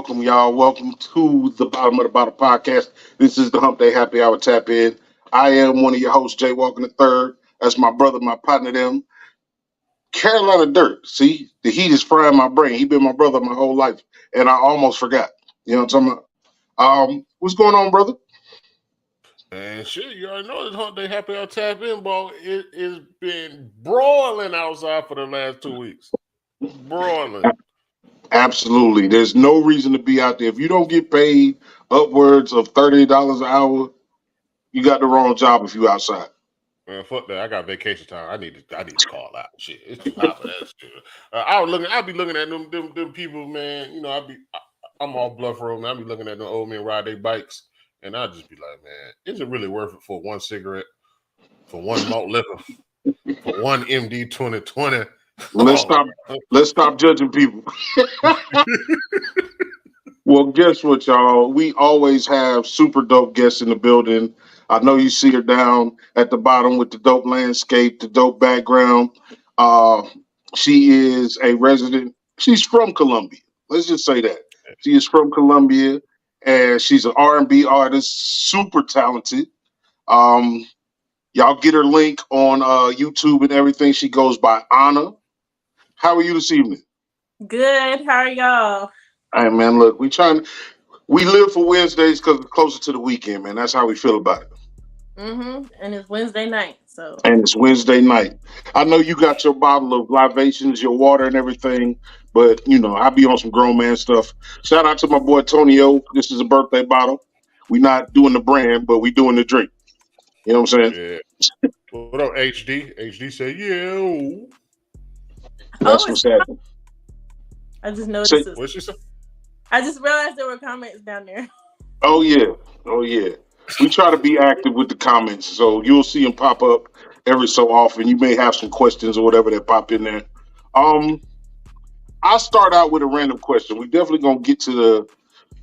welcome, y'all. Welcome to the Bottom of the Bottle podcast. This is the Humpday Happy Hour Tap In. I am one of your hosts, Jay Walker the third. That's my brother, my partner, them. Carolina Dirt. See, the heat is frying my brain. He been my brother my whole life, and I almost forgot. You know what I'm talking about? What's going on, brother? And shit, you already know this Humpday Happy Hour Tap In, bro. It has been broiling outside for the last 2 weeks. Broiling. Absolutely. There's no reason to be out there. If you don't get paid upwards of $30 an hour, you got the wrong job if you outside. Man, fuck that. I got vacation time. I need to call out. Shit, it's too hot for that shit. I'll be looking at them people, man. You know, I'm all bluff road, man. I be looking at them old men ride their bikes, and I just be like, man, is it really worth it for one cigarette, for one malt liquor, for one MD 2020? Let's stop judging people. Well, guess what, y'all? We always have super dope guests in the building. I know you see her down at the bottom with the dope landscape, the dope background. Uh, she is a resident. She's from Columbia. Let's just say that. She is from Columbia, and she's an R&B artist, super talented. Um, Y'all get her link on YouTube and everything. She goes by Annah. How are you this evening? Good. How are y'all? Hey man, look, we live for Wednesdays because it's closer to the weekend, man. That's how we feel about it. And it's Wednesday night, so. And it's Wednesday night. I know you got your bottle of libations, your water and everything, but you know, I be on some grown man stuff. Shout out to my boy Tonio. This is a birthday bottle. We not doing the brand, but we doing the drink. You know what I'm saying? Yeah. What up, HD? HD said, yeah. That's what's happening. I just noticed. What's she say? I just realized there were comments down there. Oh yeah. We try to be active with the comments, so you'll see them pop up every so often. You may have some questions or whatever that pop in there. I'll start out with a random question. We definitely gonna get to the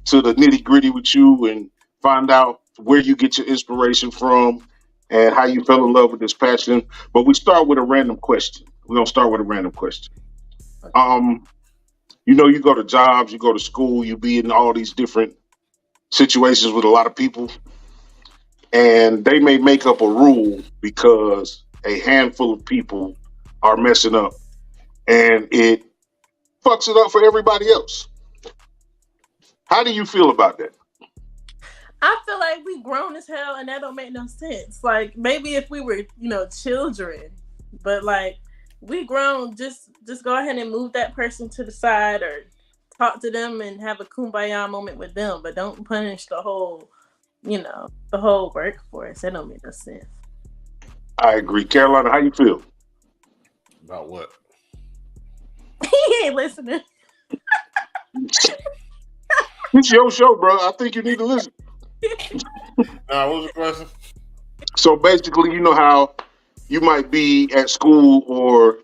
nitty gritty with you and find out where you get your inspiration from and how you fell in love with this passion. But we start with a random question. We're gonna start with a random question. You know, you go to jobs, you go to school, you be in all these different situations with a lot of people, and they may make up a rule because a handful of people are messing up, and it fucks it up for everybody else. How do you feel about that? I feel like we grown as hell, and that don't make no sense. Like, maybe if we were, children, but like, we grown, just go ahead and move that person to the side or talk to them and have a kumbaya moment with them, but don't punish the whole workforce. That don't make no sense. I agree. Carolina, how you feel? About what? He ain't listening. It's your show, bro. I think you need to listen. What was the question? So basically, you know how you might be at school or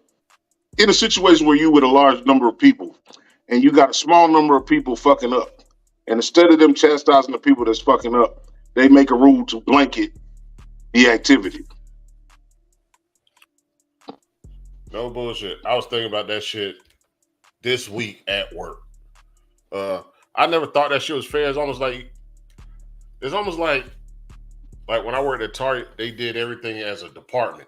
in a situation where you with a large number of people and you got a small number of people fucking up. And instead of them chastising the people that's fucking up, they make a rule to blanket the activity. No bullshit. I was thinking about that shit this week at work. I never thought that shit was fair. It's almost like when I worked at Target, they did everything as a department.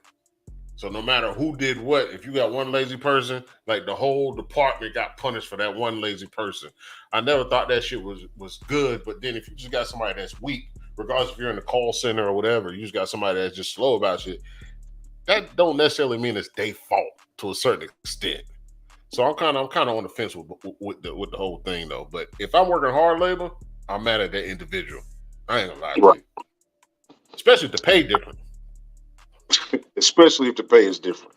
So no matter who did what, if you got one lazy person, like the whole department got punished for that one lazy person. I never thought that shit was good. But then if you just got somebody that's weak, regardless if you're in the call center or whatever, you just got somebody that's just slow about shit. That don't necessarily mean it's their fault to a certain extent. So I'm kind of on the fence with the whole thing though. But if I'm working hard labor, I'm mad at that individual. I ain't gonna lie to you. Especially if the pay different. Especially if the pay is different.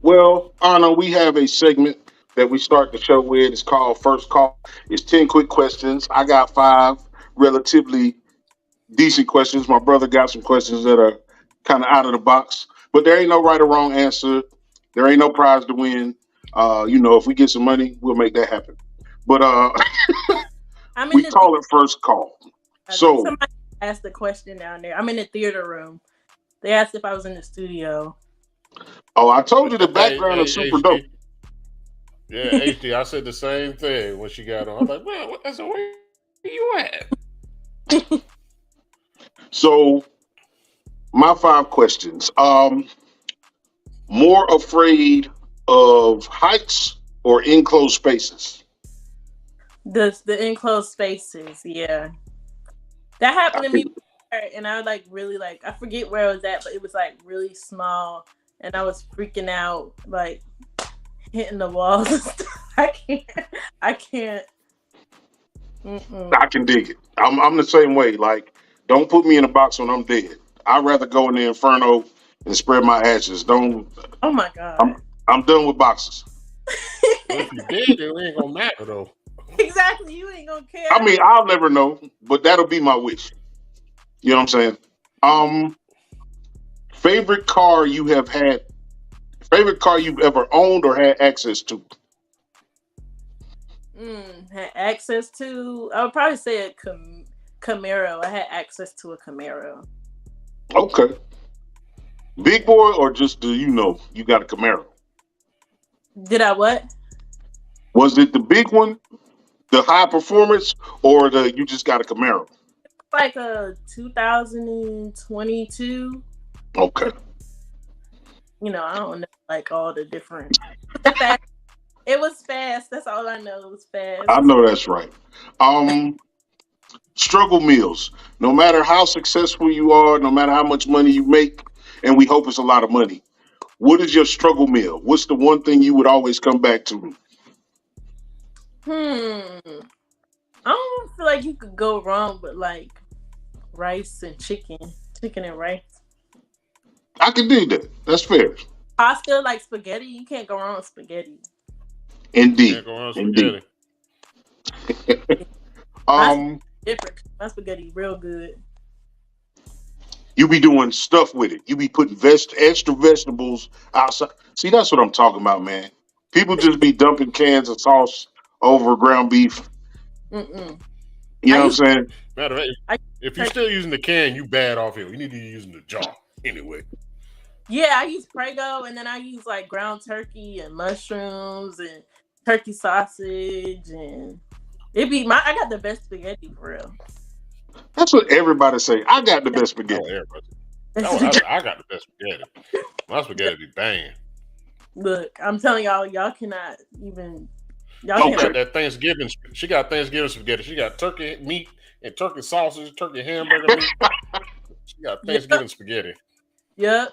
Well, Anna, we have a segment that we start the show with. It's called First Call. It's 10 quick questions. I got 5 relatively decent questions. My brother got some questions that are kind of out of the box. But there ain't no right or wrong answer. There ain't no prize to win. If we get some money, we'll make that happen. But we call it First Call. So somebody asked the question down there. I'm in the theater room. They asked if I was in the studio. Oh, I told you the background is super dope. Yeah, HD. I said the same thing when she got on. I'm like, well, I said, where you at? So my 5 questions. More afraid of heights or enclosed spaces? The enclosed spaces, yeah. That happened I to me, can, and I like really like I forget where I was at, but it was like really small, and I was freaking out, like hitting the walls. And stuff. I can't. Mm-mm. I can dig it. I'm the same way. Like, don't put me in a box when I'm dead. I'd rather go in the inferno and spread my ashes. Don't. Oh my I'm god. I'm done with boxes. Well, if you did, it ain't gonna matter though. Exactly. You ain't gonna I care. mean, I'll never know, but that'll be my wish. You know what I'm saying? Um, favorite car you have had? Favorite car you've ever owned or had access to? Had access to. I would probably say a Camaro. I had access to a Camaro. Okay, big boy or just do you know you got a Camaro? Did I what? Was it the big one, the high performance, or the you just got a Camaro? Like a 2022. Okay, I don't know like all the different. Fast. It was fast. That's all I know. It was I fast. know that's right. Um, struggle meals. No matter how successful you are, no matter how much money you make, and we hope it's a lot of money. What is your struggle meal? What's the one thing you would always come back to? Hmm. I don't feel like you could go wrong with like rice and chicken and rice. I can dig that. That's fair. Pasta like spaghetti. You can't go wrong with spaghetti. Indeed. Can't go around Indeed. spaghetti. My Um, different. My spaghetti real good. you be doing stuff with it. You be putting extra vegetables outside. See, that's what I'm talking about, man. People just be dumping cans of sauce over ground beef. Mm-mm. You I know what I'm use saying? Matter of fact, I use if you're turkey. still using the can, you bad off here. You need to be using the jar anyway. Yeah, I use Prego, and then I use like ground turkey and mushrooms and turkey sausage, and it be my. I got the best spaghetti for real. That's what everybody say. I got the best That was spaghetti. everybody. I got the best spaghetti. My spaghetti be banging. Look, I'm telling y'all, y'all cannot even. Y'all She Okay. cannot. got that Thanksgiving. She got Thanksgiving spaghetti. She got turkey meat and turkey sausage, turkey hamburger meat. She got Yep, Thanksgiving spaghetti. yep.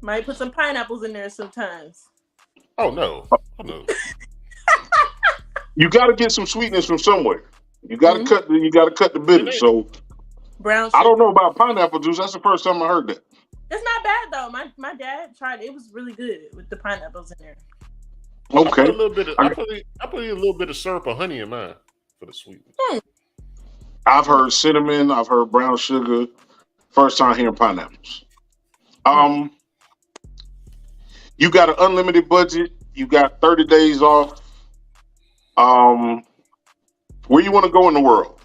Might put some pineapples in there sometimes. Oh no, oh no. You got to get some sweetness from somewhere. You got to Hmm. cut. You got to cut the And bitter. they, So Brown I don't sugar. know about pineapple juice. That's the first time I heard that. It's not bad though. My dad tried it. It was really good with the pineapples in there. I put a Okay. little bit of. I, I put a little bit of syrup of honey in mine for the sweetness. Hmm. I've heard cinnamon. I've heard brown sugar. First time hearing pineapples. Hmm. Um, you got an unlimited budget. You got 30 days off. Um, where you want to go in the world?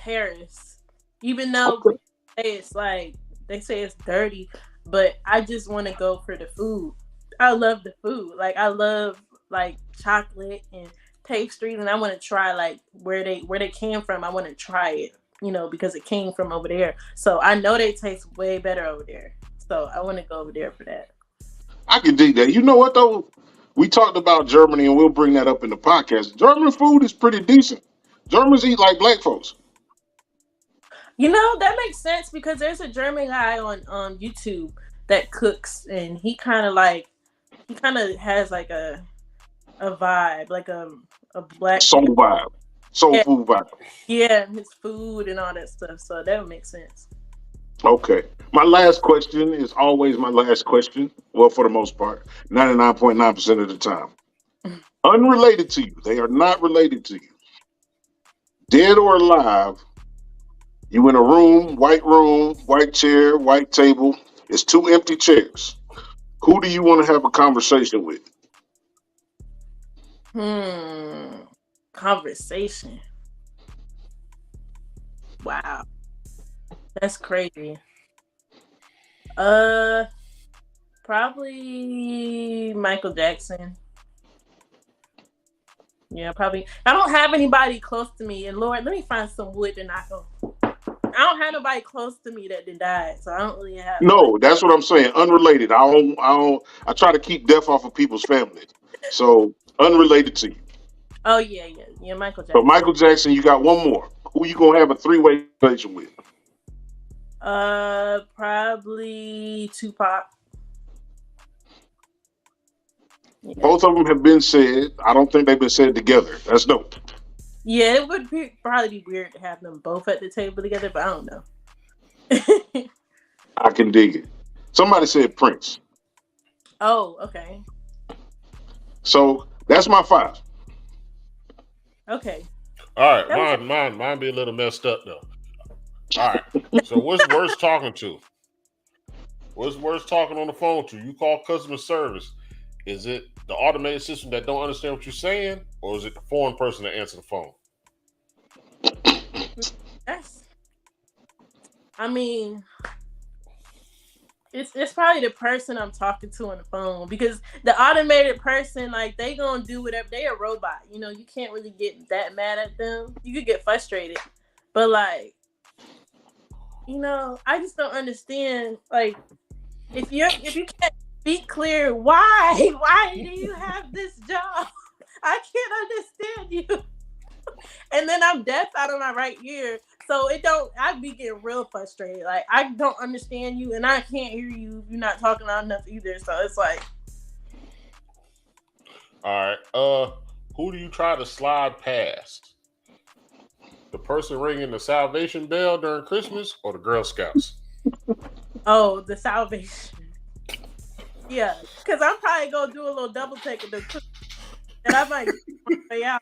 Paris. Even though Okay. it's like they say it's dirty, but I just want to go for the food. I love the food. Like I love like chocolate and pastries, and I want to try like where they came from. I want to try it, because it came from over there. So I know they taste way better over there. So I want to go over there for that. I can dig that. You know what though? We talked about Germany, and we'll bring that up in the podcast. German food is pretty decent. Germans eat like black folks. That makes sense because there's a German guy on YouTube that cooks, and he kind of has like a vibe, like a black Soul people. vibe, soul Yeah, food vibe. yeah, and his food and all that stuff. So that would make sense. Okay. My last question is always my last question. Well, for the most part, 99.9% of the time. Unrelated to you. They are not related to you. Dead or alive, you in a room, white chair, white table. It's two empty chairs. Who do you want to have a conversation with? Hmm. Conversation. Wow, that's crazy. Uh, Probably Michael Jackson. Yeah, probably. I don't have anybody close to me, and Lord, let me find some wood to knock on. I don't have nobody close to me that did died, so I don't really have like. No, that's what I'm saying. Unrelated. I try to keep death off of people's families. So unrelated to you. Oh yeah. Michael So Jackson. Michael Jackson, you got one more. Who you gonna have a three-way relationship with? Probably Tupac. Yeah. Both of them have been said. I don't think they've been said together. That's dope. Yeah, it would probably be weird to have them both at the table together, but I don't know. I can dig it. Somebody said Prince. Oh, okay. So that's my five. Okay. All right, mine be a little messed up though. All right. So what's worse talking to? What's worse talking on the phone to? You call customer service. Is it the automated system that don't understand what you're saying, or is it the foreign person that answer the phone? I mean, it's probably the person I'm talking to on the phone, because the automated person, like, they gonna do whatever. They a robot, you know. You can't really get that mad at them. You could get frustrated, but like, you know, I just don't understand. Like, if you can't speak clear, why do you have this job? I can't understand you. And then I'm deaf out of my right ear, so I be getting real frustrated. Like, I don't understand you, and I can't hear you. You're not talking loud enough either. So it's like, all right. Who do you try to slide past? The person ringing the Salvation Bell during Christmas, or the Girl Scouts? oh, the Salvation. Yeah, because I'm probably gonna do a little double take of the cookie, and I might get my way out.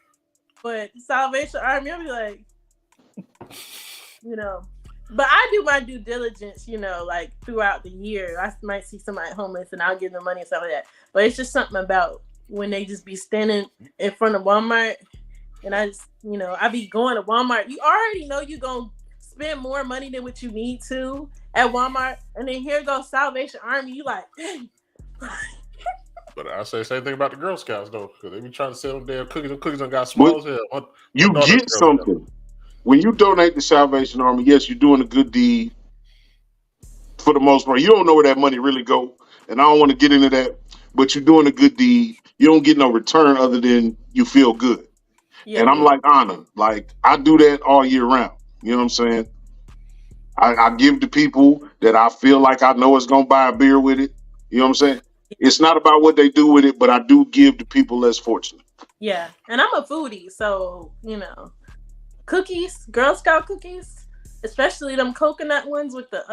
But Salvation Army, I'll be like, you know. But I do my due diligence, you know, like throughout the year. I might see somebody homeless and I'll give them money and stuff like that. But it's just something about when they just be standing in front of Walmart, and I just, you know, I be going to Walmart. You already know you're going to spend more money than what you need to at Walmart. And then here goes Salvation Army. You like, dang. But I say the same thing about the Girl Scouts though, because they be trying to sell them damn cookies. Them cookies done got small as hell. You get something when you donate to Salvation Army. Yes, you're doing a good deed for the most part. You don't know where that money really go, and I don't want to get into that. But you're doing a good deed. You don't get no return other than you feel good. Yeah. And I'm like Anna, like I do that all year round. You know what I'm saying? I give to people that I feel like I know is gonna buy a beer with it. You know what I'm saying? It's not about what they do with it, but I do give to people less fortunate. Yeah, and I'm a foodie, so, you know, cookies, Girl Scout cookies, especially them coconut ones with the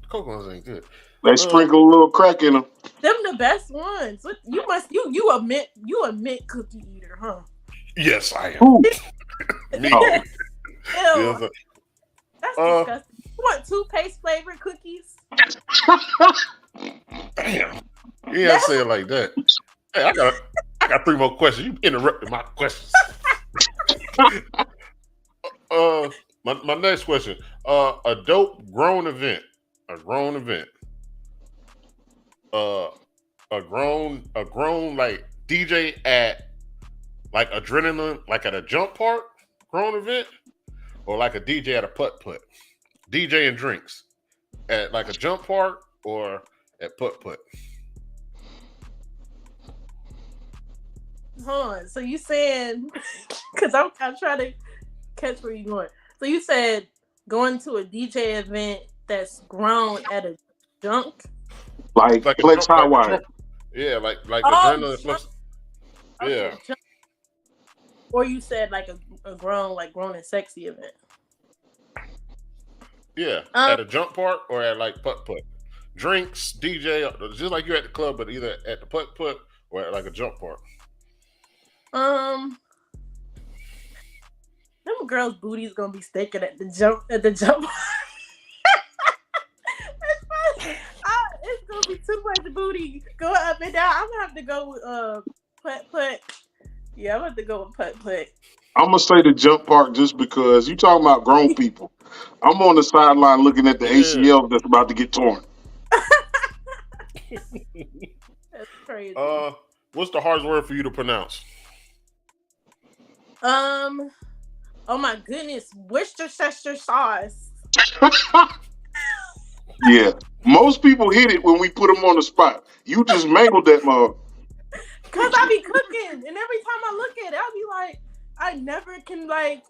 coconuts ain't good. They sprinkle a little crack in them. Them the best ones. You a mint cookie eater, huh? Yes, I am. Me. Ew. That's disgusting. You want toothpaste flavored cookies? Damn. You ain't say it like that. Hey, I got three more questions. You interrupted my questions. My next question. A dope grown event. A grown like DJ at like adrenaline, like at a jump park grown event, or like a DJ at a putt-putt. DJ and drinks at like a jump park or at putt-putt. Hold on. So you saying, because I'm trying to catch where you're going. So you said going to a DJ event that's grown at a junk? Like Flex High Wire. Yeah, like adrenaline Flex. Okay, yeah. Or you said like a grown and sexy event. Yeah, at a jump park or at like putt-putt. Drinks, DJ, just like you're at the club, but either at the putt-putt or at like a jump park. Them girls' booty's gonna be stinking at the jump. It's gonna be too much booty going up and down. I'm gonna have to go with putt-putt. Yeah, I'm gonna have to go with putt-putt. I'm gonna say the jump park just because you talking about grown people. I'm on the sideline looking at the ACL that's about to get torn. crazy. What's the hardest word for you to pronounce? Oh my goodness, Worcestershire sauce. Yeah. Most people hit it when we put them on the spot. You just mangled that mug. Cause I be cooking, and every time I look at it, I'll be like, I never can like.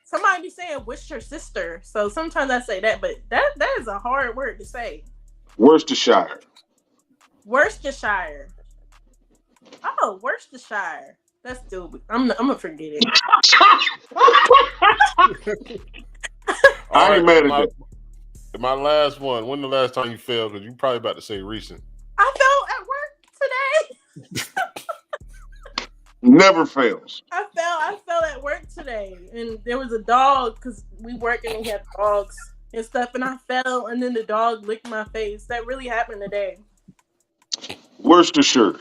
Somebody be saying, "What's your sister?" So sometimes I say that, but that is a hard word to say. Worcestershire. Worcestershire. Oh, Worcestershire. That's stupid. I'm gonna forget it. All I ain't right, mad at that. my last one. When the last time you failed? Because you probably about to say recent. I fell at work today. Never fails. I fell at work today, and there was a dog because we work and we have dogs and stuff, and I fell, and then the dog licked my face. That really happened today. Worcestershire.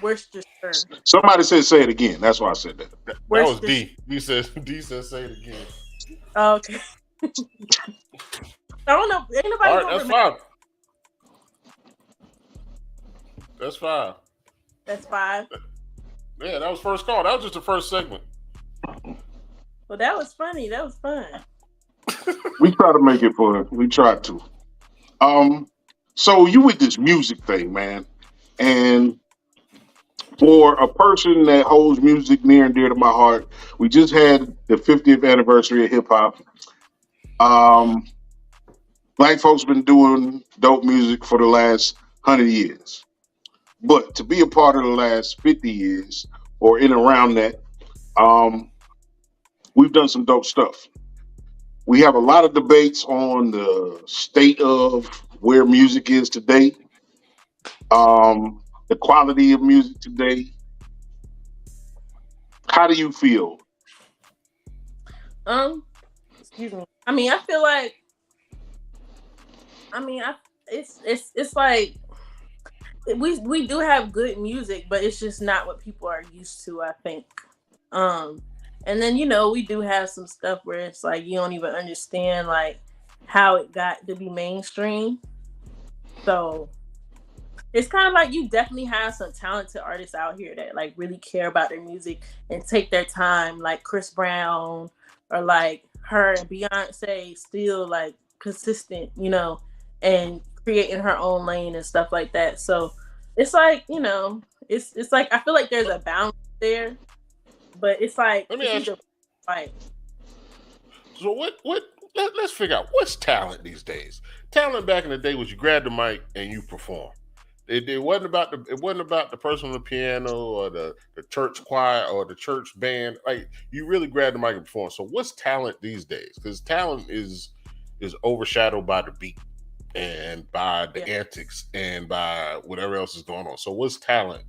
Worcestershire. Somebody said say it again. That's why I said that. That was Worcestershire. D. D said say it again. Oh, okay. I don't know. Ain't nobody All right, gonna that's remember. 5. That's 5. That's 5. Yeah, that was first call. That was just the first segment. Well, that was funny. That was fun. We try to make it fun. We try to. So you with this music thing, man, and for a person that holds music near and dear to my heart, we just had the 50th anniversary of hip hop. Um, Black folks been doing dope music for the last 100 years, but to be a part of the last 50 years or in around that, um, we've done some dope stuff. We have a lot of debates on the state of where music is today, the quality of music today. How do you feel? Excuse me. I mean, I feel like. I mean, it's like we do have good music, but it's just not what people are used to, I think. And then we do have some stuff where it's like you don't even understand like how it got to be mainstream. So it's kind of like you definitely have some talented artists out here that like really care about their music and take their time, like Chris Brown or like her and Beyonce, still like consistent, and creating her own lane and stuff like that. So it's like it's like I feel like there's a balance there, but it's like Let me it's ask either like So let's figure out what's talent these days. Talent back in the day was you grab the mic and you perform. It wasn't about the person on the piano or the church choir or the church band. Like you really grab the mic and perform. So what's talent these days? Because talent is overshadowed by the beat and by the antics and by whatever else is going on. So what's talent?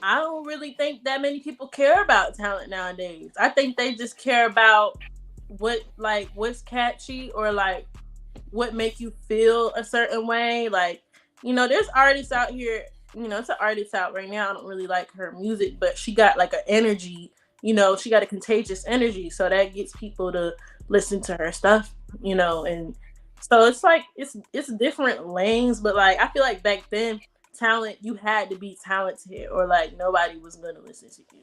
I don't really think that many people care about talent nowadays. I think they just care about what's catchy or like what make you feel a certain way. Like, there's artists out here, it's an artist out right now. I don't really like her music, but she got like an energy, she got a contagious energy. So that gets people to listen to her stuff, and so it's like it's different lanes, but like I feel like back then talent, you had to be talented or like nobody was gonna listen to you.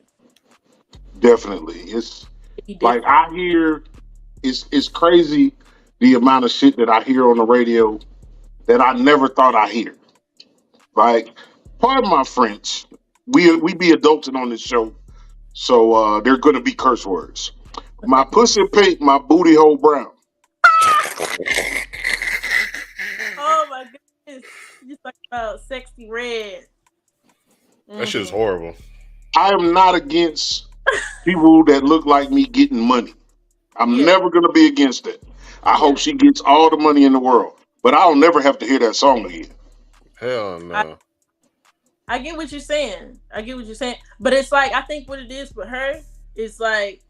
Definitely, it's like I hear it's crazy the amount of shit that I hear on the radio that I never thought I hear. Like, pardon my French, we be adulting on this show, so they're gonna be curse words. My pussy pink, my booty hole brown. Oh my goodness. You talking about sexy red. That shit's horrible. I am not against people that look like me getting money. I'm never gonna be against it. I hope she gets all the money in the world, but I'll never have to hear that song again. Hell no. I get what you're saying. But it's like I think what it is with her is like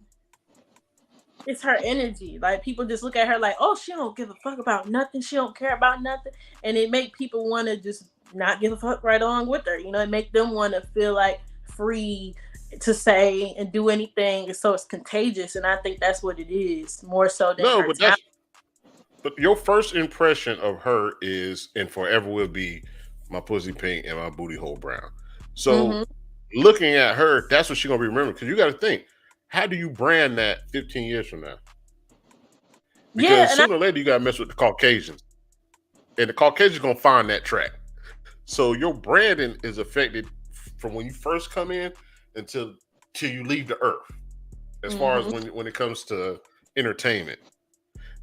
it's her energy. Like people just look at her like, oh, she don't give a fuck about nothing. She don't care about nothing, and it make people want to just not give a fuck right along with her. It make them want to feel like free to say and do anything, and so it's contagious. And I think that's what it is more so than her talent. But your first impression of her is and forever will be my pussy pink, and my booty hole brown. So Mm-hmm. looking at her, that's what she's gonna be remembered. Because you got to think, how do you brand that 15 years from now? Yeah, Because and I sooner or later you gotta mess with the Caucasians, and the Caucasians gonna find that track. So your branding is affected from when you first come in until till you leave the earth. As far as mm-hmm. when it comes to entertainment.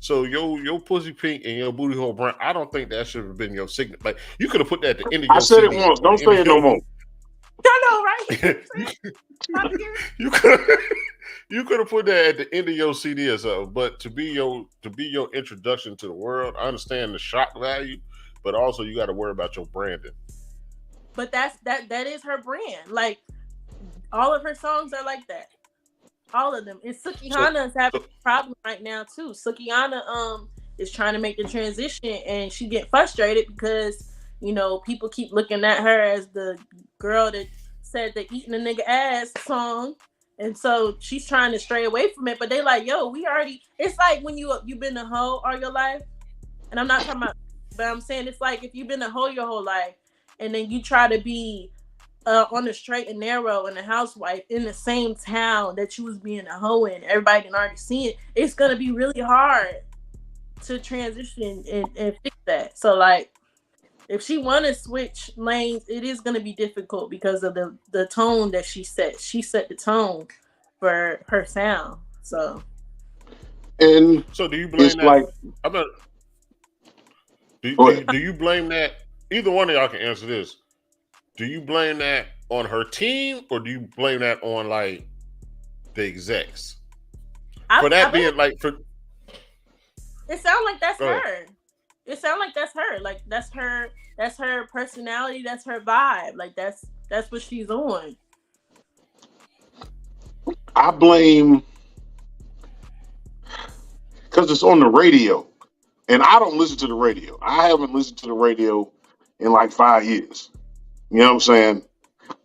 So your pussy pink and your booty hole brown, I don't think that should have been your signature. Like you could have put that at the end of I your said it CD once. or Don't the end say of it no more. I know, right? you, Trying to hear you could you could have put that at the end of your CD or something. But to be your introduction to the world, I understand the shock value, but also you got to worry about your branding. but that is her brand. Like all of her songs are like that. All of them. And So Sukihana is having so a problem right now too. Sukihana is trying to make the transition and she get frustrated because people keep looking at her as the girl that said the eating a nigga ass song. And so she's trying to stray away from it, but they like, yo, we already. It's like when you've been a hoe all your life, and I'm not talking about, but I'm saying it's like if you've been a hoe your whole life, and then you try to be on the straight and narrow and a housewife in the same town that you was being a hoe in, everybody can already see it. It's gonna be really hard to transition and fix that. So like, if she want to switch lanes, it is gonna be difficult because of the tone that she set. She set the tone for her sound. So And so do you blame it's that? like, I'm not. Do, go do, ahead. do you blame that? Either one of y'all can answer this. Do you blame that on her team or do you blame that on like the execs for I that believe being like for? it sounds like that's Go ahead. her. It sounds like that's her. Like that's her. That's her personality. That's her vibe. Like that's what she's on. I blame because it's on the radio, and I don't listen to the radio. I haven't listened to the radio in like 5 years. You know what I'm saying?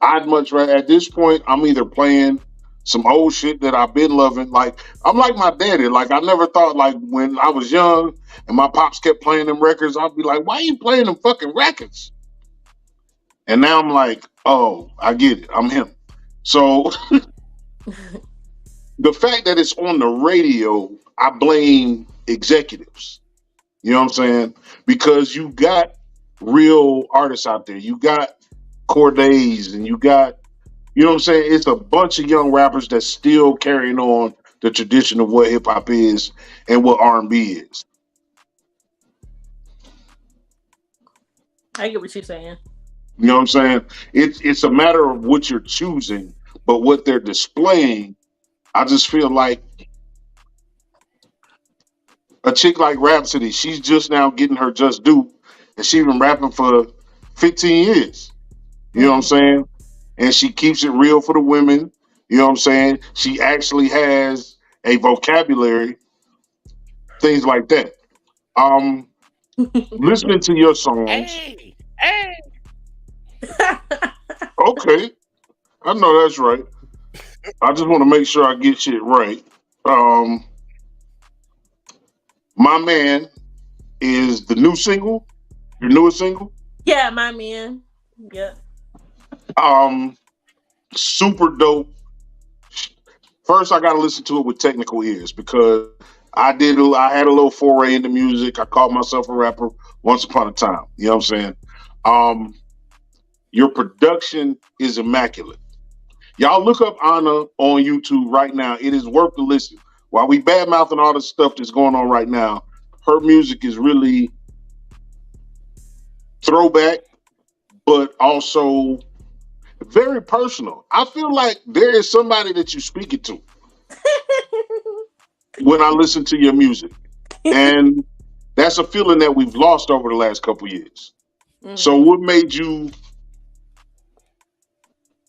I'd much rather at this point. I'm either playing some old shit that I've been loving. Like I'm like my daddy. Like I never thought like when I was young and my pops kept playing them records, I'd be like, "Why are you playing them fucking records?" And now I'm like, "Oh, I get it. I'm him." So the fact that it's on the radio, I blame executives. You know what I'm saying? Because you got real artists out there. You got Cordays and you got, you know what I'm saying? It's a bunch of young rappers that's still carrying on the tradition of what hip hop is and what R&B is. I get what you're saying. You know what I'm saying? It's a matter of what you're choosing, but what they're displaying, I just feel like a chick like Rhapsody, she's just now getting her just due, and she's been rapping for 15 years. You know what I'm Mm-hmm. saying? And she keeps it real for the women. You know what I'm saying? She actually has a vocabulary, things like that. Um, Listening to your songs, Hey, hey. okay, I know that's right. I just want to make sure I get shit right. Um, My Man is the new single, your newest single. Yeah, my man. Yeah. Um, Super dope. First, I got to listen to it with technical ears because I had a little foray into music. I called myself a rapper once upon a time. You know what I'm saying? Um, your production is immaculate. Y'all look up Anna on YouTube right now. It is worth the listen. While we bad mouthing all the stuff that's going on right now, her music is really throwback, but also very personal. I feel like there is somebody that you speak it to when I listen to your music. And that's a feeling that we've lost over the last couple years. So Hmm. what made you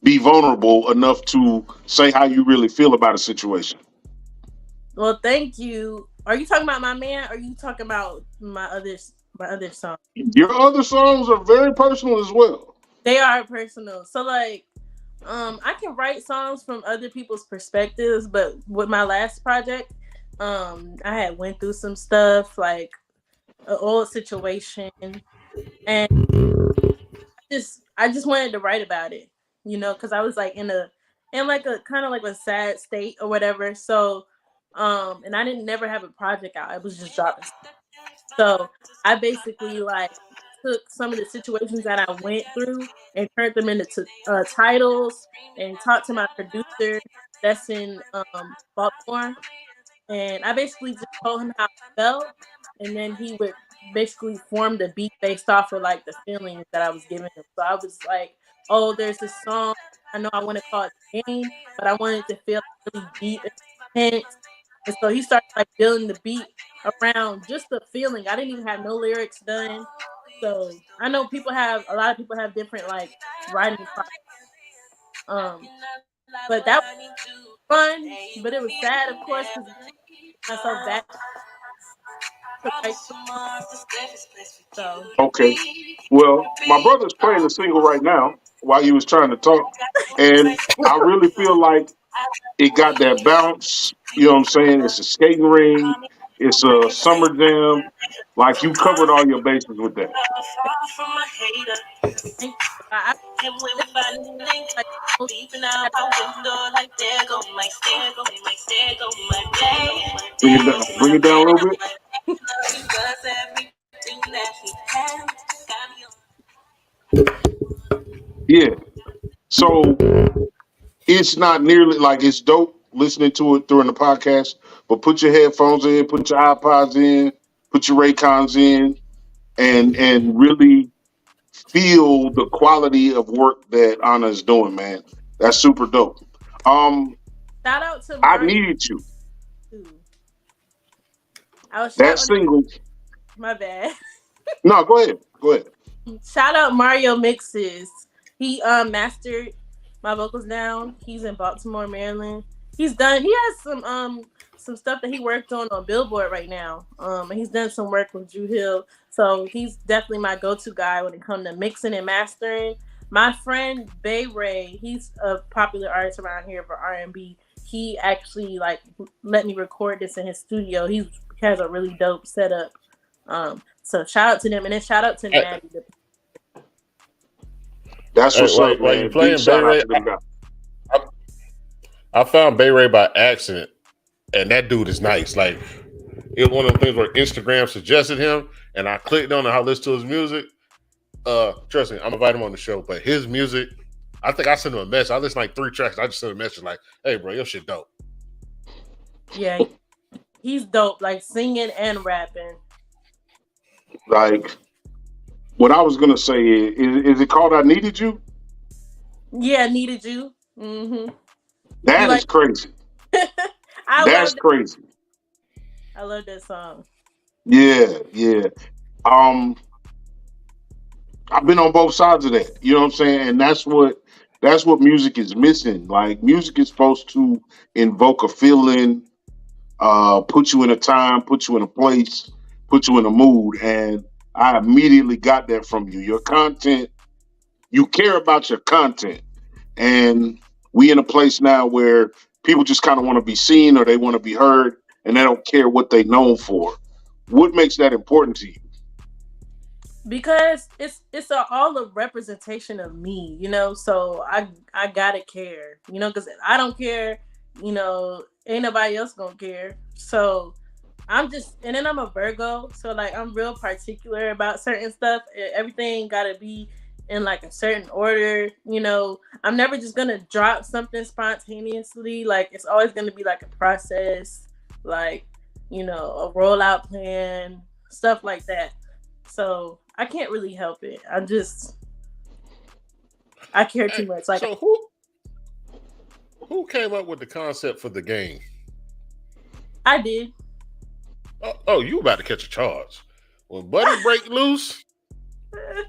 be vulnerable enough to say how you really feel about a situation? Well, thank you. Are you talking about my man? Or are you talking about my other song? Your other songs are very personal as well. They are personal. So like, I can write songs from other people's perspectives, but with my last project, I had went through some stuff like an old situation, and I just wanted to write about it, because I was like in like a kind of like a sad state or whatever. So, and I didn't never have a project out. I was just dropping. So I basically like took some of the situations that I went through and turned them into titles and talked to my producer that's in Baltimore, and I basically just told him how I felt, and then he would basically form the beat based off of like the feelings that I was giving him. So I was like, "Oh, there's this song. I know I want to call it the Game, but I wanted to feel really deep and intense." And so he started like building the beat around just the feeling. I didn't even have no lyrics done. So I know a lot of people have different like writing process. But that was fun, but it was sad, of course, because myself back to write. So Okay. Well, my brother's playing the single right now while you was trying to talk, and I really feel like it got that bounce. You know what I'm saying? It's a skating ring. It's a summer jam. Like you covered all your bases with that. thank you. It's like most sad. Bring it down a little bit. Yeah. So it's not nearly like it's dope listening to it during the podcast, but put your headphones in, put your iPods in, put your Raycons in, and really feel the quality of work that Anna is doing, man. That's super dope. Um, Shout out to I Mario needed you. too. I was That shouting. single. My bad. No, go ahead. Go ahead. Shout out Mario Mixes. He mastered my vocals down. He's in Baltimore, Maryland. He has some stuff that he worked on Billboard right now. And he's done some work with Drew Hill. So he's definitely my go-to guy when it comes to mixing and mastering. My friend Bay Ray, he's a popular artist around here for R&B. He actually like let me record this in his studio. He has a really dope setup. So shout out to them, and then shout out to Hey, Maddie. That's what's up, while you man. Big playing Bay shout out Ray, to them guys. I, I found Bay Ray by accident, and that dude is nice. Like it was one of the things where Instagram suggested him, and I clicked on it. How I listen to his music. Trust me, I'm invite him on the show, but his music, I think I sent him a message. I listened to like 3 tracks. I just sent him a message like, "Hey, bro, your shit dope." Yeah, he's dope, like singing and rapping. Like what I was gonna say is it called "I Needed You"? Yeah, needed you. Mm-hmm. You That is like? crazy. I That's love that. crazy. I love that song. Yeah, yeah. Um, I've been on both sides of that. You know what I'm saying? And that's what music is missing. Like music is supposed to invoke a feeling, put you in a time, put you in a place, put you in a mood. And I immediately got that from you. Your content, you care about your content. And we in a place now where people just kind of want to be seen or they want to be heard and they don't care what they known for. What makes that important to you? Because all a representation of me, so I gotta care, because I don't care, ain't nobody else gonna care. So and then I'm a Virgo, so like I'm real particular about certain stuff. Everything gotta be in like a certain order. I'm never just gonna drop something spontaneously. Like it's always gonna be like a process, like a rollout plan, stuff like that. So I can't really help it. I care too Hey, much. Like so who came up with the concept for the game? I did. Oh, you about to catch a charge. When Buddy break loose,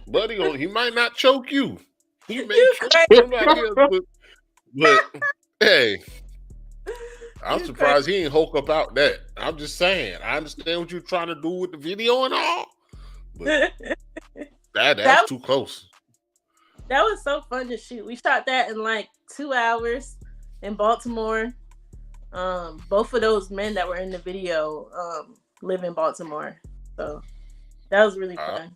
he might not choke you. He may You choke crazy. somebody else, but hey, I'm You crazy. surprised he ain't hulk up out that. I'm just saying. I understand what you're trying to do with the video and all, but that's that too close. that was so fun to shoot. We shot that in like 2 hours in Baltimore. Both of those men that were in the video live in Baltimore, so that was really fun.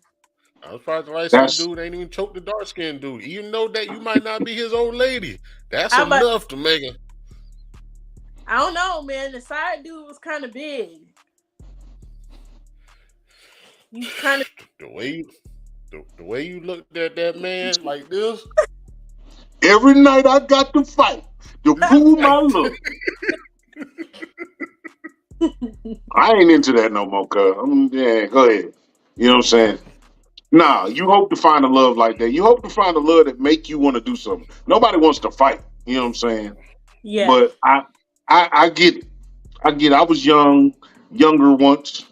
I'm surprised the light skinned That's dude ain't even choked the dark skinned dude. Even though that you might not be his old lady. That's I but enough to make it. I don't know, man. The side dude was kind of big. He's kind of The way you the way you looked at that man like this. every night I got to fight to prove my love. I ain't into that no more, cuz. Yeah, go ahead. You know what I'm saying? Nah, you hope to find a love like that. You hope to find a love that make you want to do something. Nobody wants to fight. You know what I'm saying? yeah. But I get it. I get it. I was younger once,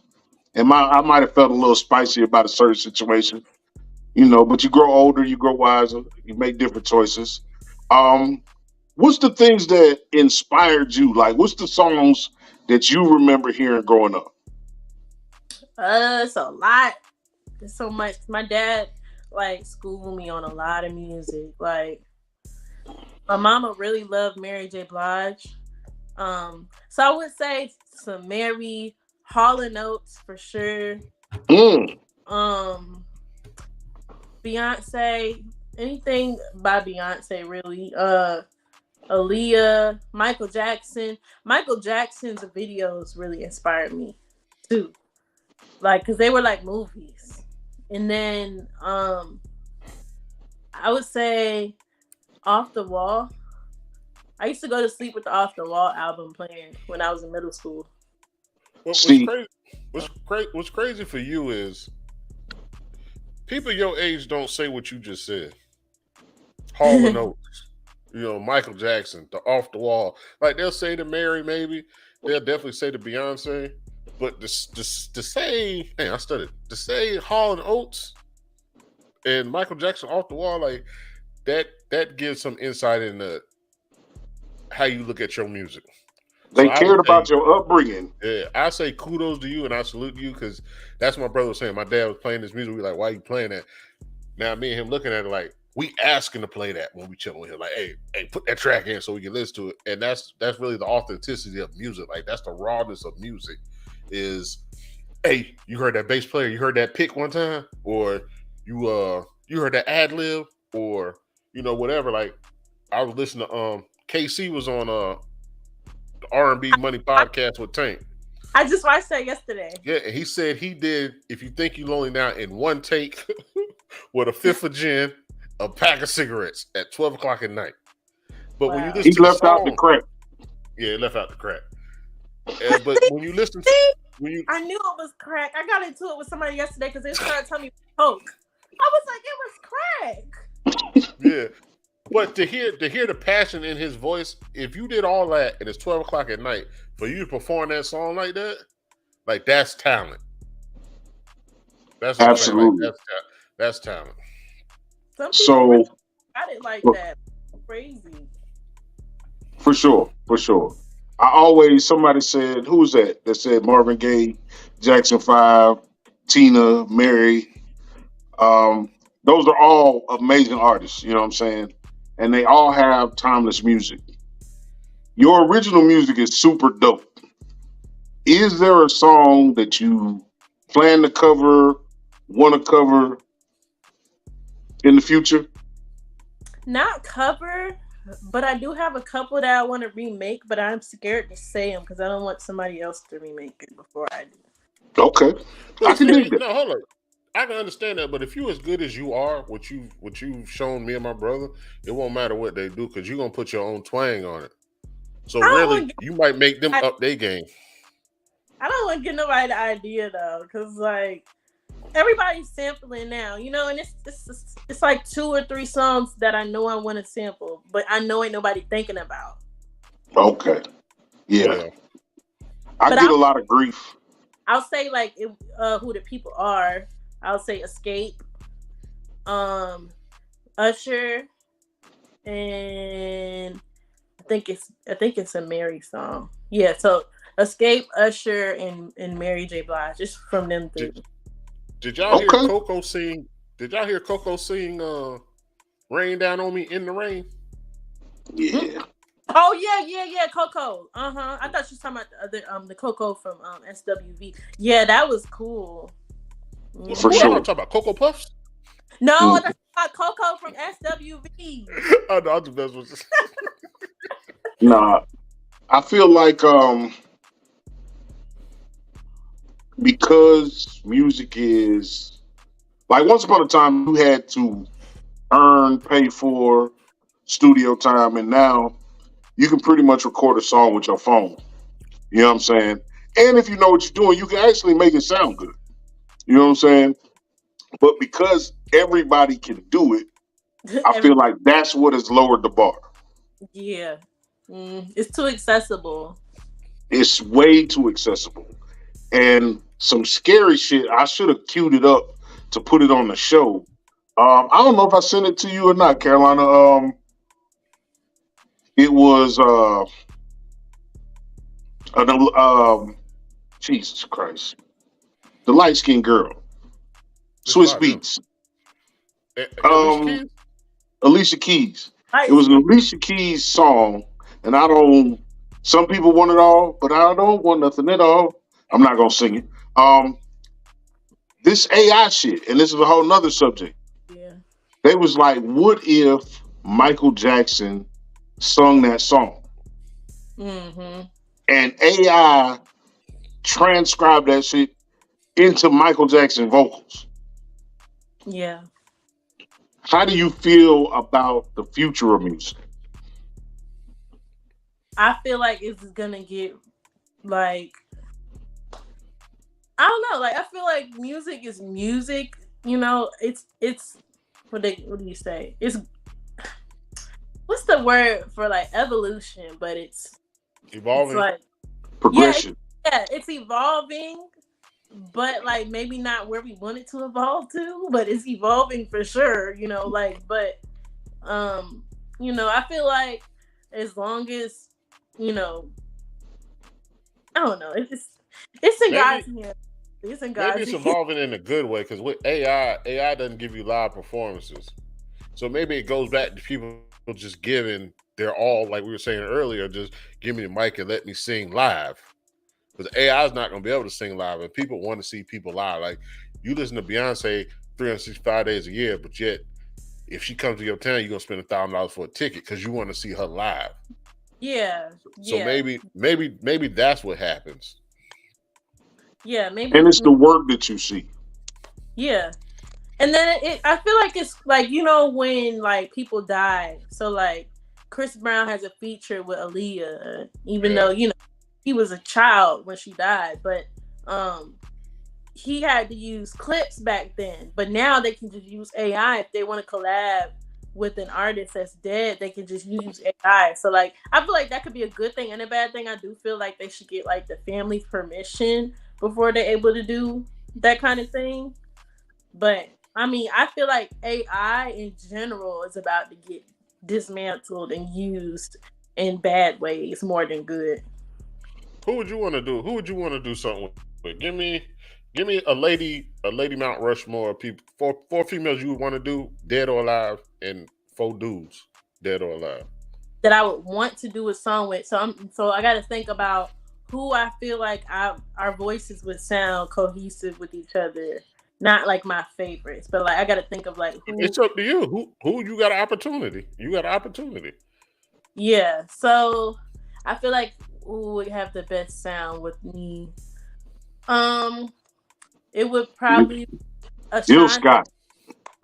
and I might have felt a little spicy about a certain situation. You know, but you grow older, you grow wiser, you make different choices. Um, what's the things that inspired you? Like, what's the songs that you remember hearing growing up? It's a lot. It's so much. My dad like schooled me on a lot of music. Like my mama really loved Mary J. Blige. So I would say some Mary, Hall and Oates for sure. Mm, Um, Beyonce, anything by Beyonce really. Aaliyah, Michael Jackson. Michael Jackson's videos really inspired me too. Like, cause they were like movies. And then I would say Off the Wall. I used to go to sleep with the Off the Wall album playing when I was in middle school. What's see, crazy? What's crazy for you is people your age don't say what you just said. Hall and Oates, Michael Jackson, the Off the Wall. Like they'll say to Mary, maybe they'll definitely say to Beyonce, but to say, hey, I studied to say Hall and Oates and Michael Jackson Off the Wall, like that gives some insight into how you look at your music. So they I would cared say, about your upbringing. yeah, I say kudos to you and I salute you because that's what my brother was saying. My dad was playing this music. We like, why are you playing that? Now me and him looking at it like we asking to play that when we chilling with him. Like, hey, put that track in so we can listen to it. And that's really the authenticity of music. Like that's the rawness of music. Is hey, you heard that bass player? You heard that pick one time, or you heard that ad lib, or whatever. Like I was listening to KC was on the R&B Money podcast with Tank. I just watched that yesterday. Yeah, and he said he did If You Think You Lonely Now in one take with a fifth of gin, a pack of cigarettes at 12 o'clock at night. But when you Wow. He listen to the left out the song, crack. yeah, he left out the crack. But when you listen to See, when you I knew it was crack. I got into it with somebody yesterday because they started telling me coke. I was like, it was crack. yeah, but to hear the passion in his voice, if you did all that and it's 12 o'clock at night for you to perform that song like that, like that's talent. That's what I'm saying. Like Absolutely. that's talent. Some people So, really got it like that. Crazy. for sure, for sure. Somebody said, who was that? That said Marvin Gaye, Jackson 5, Tina, Mary. Um, those are all amazing artists, you know what I'm saying? And they all have timeless music. Your original music is super dope. Is there a song that you plan to cover, want to cover in the future? Not cover, but I do have a couple that I want to remake, but I'm scared to say them because I don't want somebody else to remake it before I do. Okay. I But can dig see, that. no, hold on. I can understand that, but if you as good as you are, what you've shown me and my brother, it won't matter what they do because you're gonna put your own twang on it. So I don't really, want to you might make them get, up their game. I don't want to get nobody the idea though, because like everybody's sampling now, and it's like 2 or 3 songs that I know I want to sample, but I know ain't nobody thinking about. Okay. Yeah. Yeah. I But get a lot of grief. I'll say like who the people are. I'll say Escape, Usher, and I think it's a Mary song. Yeah, so Escape, Usher, and Mary J. Blige, just from them three. Did y'all hear Okay. Coco sing? Did y'all hear Coco sing "Rain Down on Me in the Rain"? Yeah. Oh yeah, Coco. I thought she was talking about the other the Coco from SWV. Yeah, that was cool. For Who sure. y'all talking about? Cocoa Puffs? No, Mm. that's not Coco from SWV. I know I'm the best one. Nah, I feel like because music is like once upon a time you had to earn, pay for studio time, and now you can pretty much record a song with your phone. You know what I'm saying? And if you know what you're doing, you can actually make it sound good. You know what I'm saying? But because everybody can do it, I feel Everybody, like that's what has lowered the bar. yeah, it's too accessible. It's way too accessible. And some scary shit, I should have queued it up to put it on the show. I don't know if I sent it to you or not, Carolina. It was an, Jesus Christ, the light skinned girl, It's a Swiss lot of them. Beats, Alicia um, Keys. Alicia Keys. It Light was an skin. Alicia Keys song, and I don't. Some people want it all, but I don't want nothing at all. I'm not gonna sing it. This AI shit, and this is a whole nother subject. Yeah. They was like, what if Michael Jackson sung that song Mm-hmm. and AI transcribed that shit into Michael Jackson vocals? Yeah. How do you feel about the future of music? I feel like it's gonna get like I don't know. Like I feel like music is music. You know, it's what do you say? It's what's the word for like evolution? But it's Evolving. like yeah, Progression. yeah, it's evolving, but like maybe not where we want it to evolve to, but it's evolving for sure. You know, like but um, I feel like as long as you know, I don't know, it's in God's Maybe hands. It's in maybe God's it's hands. evolving in a good way because with AI doesn't give you live performances. So maybe it goes back to people just giving their all, like we were saying earlier, just give me the mic and let me sing live. Because AI is not going to be able to sing live, and people want to see people live. Like you listen to Beyonce 365 days a year, but yet if she comes to your town, you're gonna spend $1,000 for a ticket because you want to see her live. Yeah, So yeah, maybe that's what happens. yeah. And Maybe, it's the work that you see. yeah. And then I feel like it's like when like people die. So like Chris Brown has a feature with Aaliyah, even Yeah. though he was a child when she died, but um he had to use clips back then. But now they can just use AI if they want to collab with an artist that's dead. They can just use AI. So like I feel like that could be a good thing and a bad thing. I do feel like they should get like the family's permission before they're able to do that kind of thing. But I mean, I feel like AI in general is about to get dismantled and used in bad ways more than good. Who would you want to do? Who would you want to do something with? Give me a lady Mount Rushmore of people. Four females you would want to do, dead or alive, and four dudes, dead or alive. That I would want to do a song with. So I got to think about who I feel like our voices would sound cohesive with each other. Not like my favorites, but like I got to think of like who. It's up to you. Who you got an opportunity? You got an opportunity. Yeah. So I feel like who would have the best sound with me. Um, it would probably Jill Ashanti. Scott.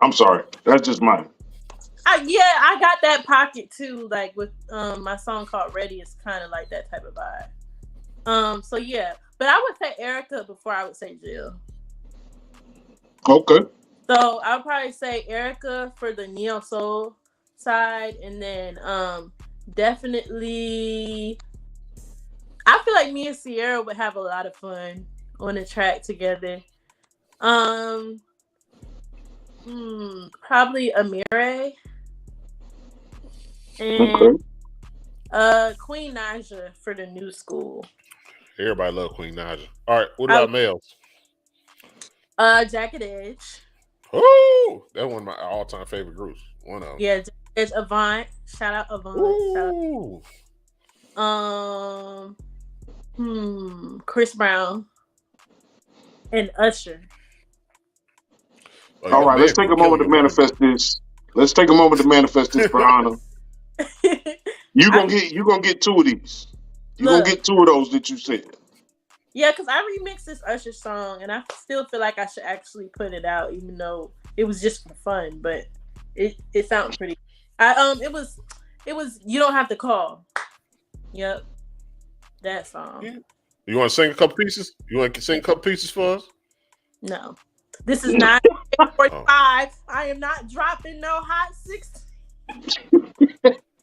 I'm sorry. That's just mine. Yeah, I got that pocket too. Like with my song called "Ready," it's kind of like that type of vibe. So yeah, but I would say Erica before I would say Jill. Okay. So I'll probably say Erica for the neo soul side, and then definitely I feel like me and Sierra would have a lot of fun on the track together. Um, probably Amire and Okay. Queen Naja for the new school. Everybody love Queen Naja. All right, what I about males? Jacket Edge. Oh, that's one of my all-time favorite groups. One of them. Yeah, Jacket Edge Avant. Shout out Avant. Shout Ooh, out. Chris Brown and Usher. Oh, All your right, let's man take gonna a kill moment to your version. manifest this. Let's take a moment to manifest this for Anna. You I gonna get two of these. You gonna look, get two of those that you said. yeah, because I remixed this Usher song, and I still feel like I should actually put it out, even though it was just for fun. But it sounded pretty. It was you don't have to call. Yep, that song. Yeah. You want to sing a couple pieces? You want to sing a couple pieces for us? No, this is not Oh. 45. I am not dropping no hot 60.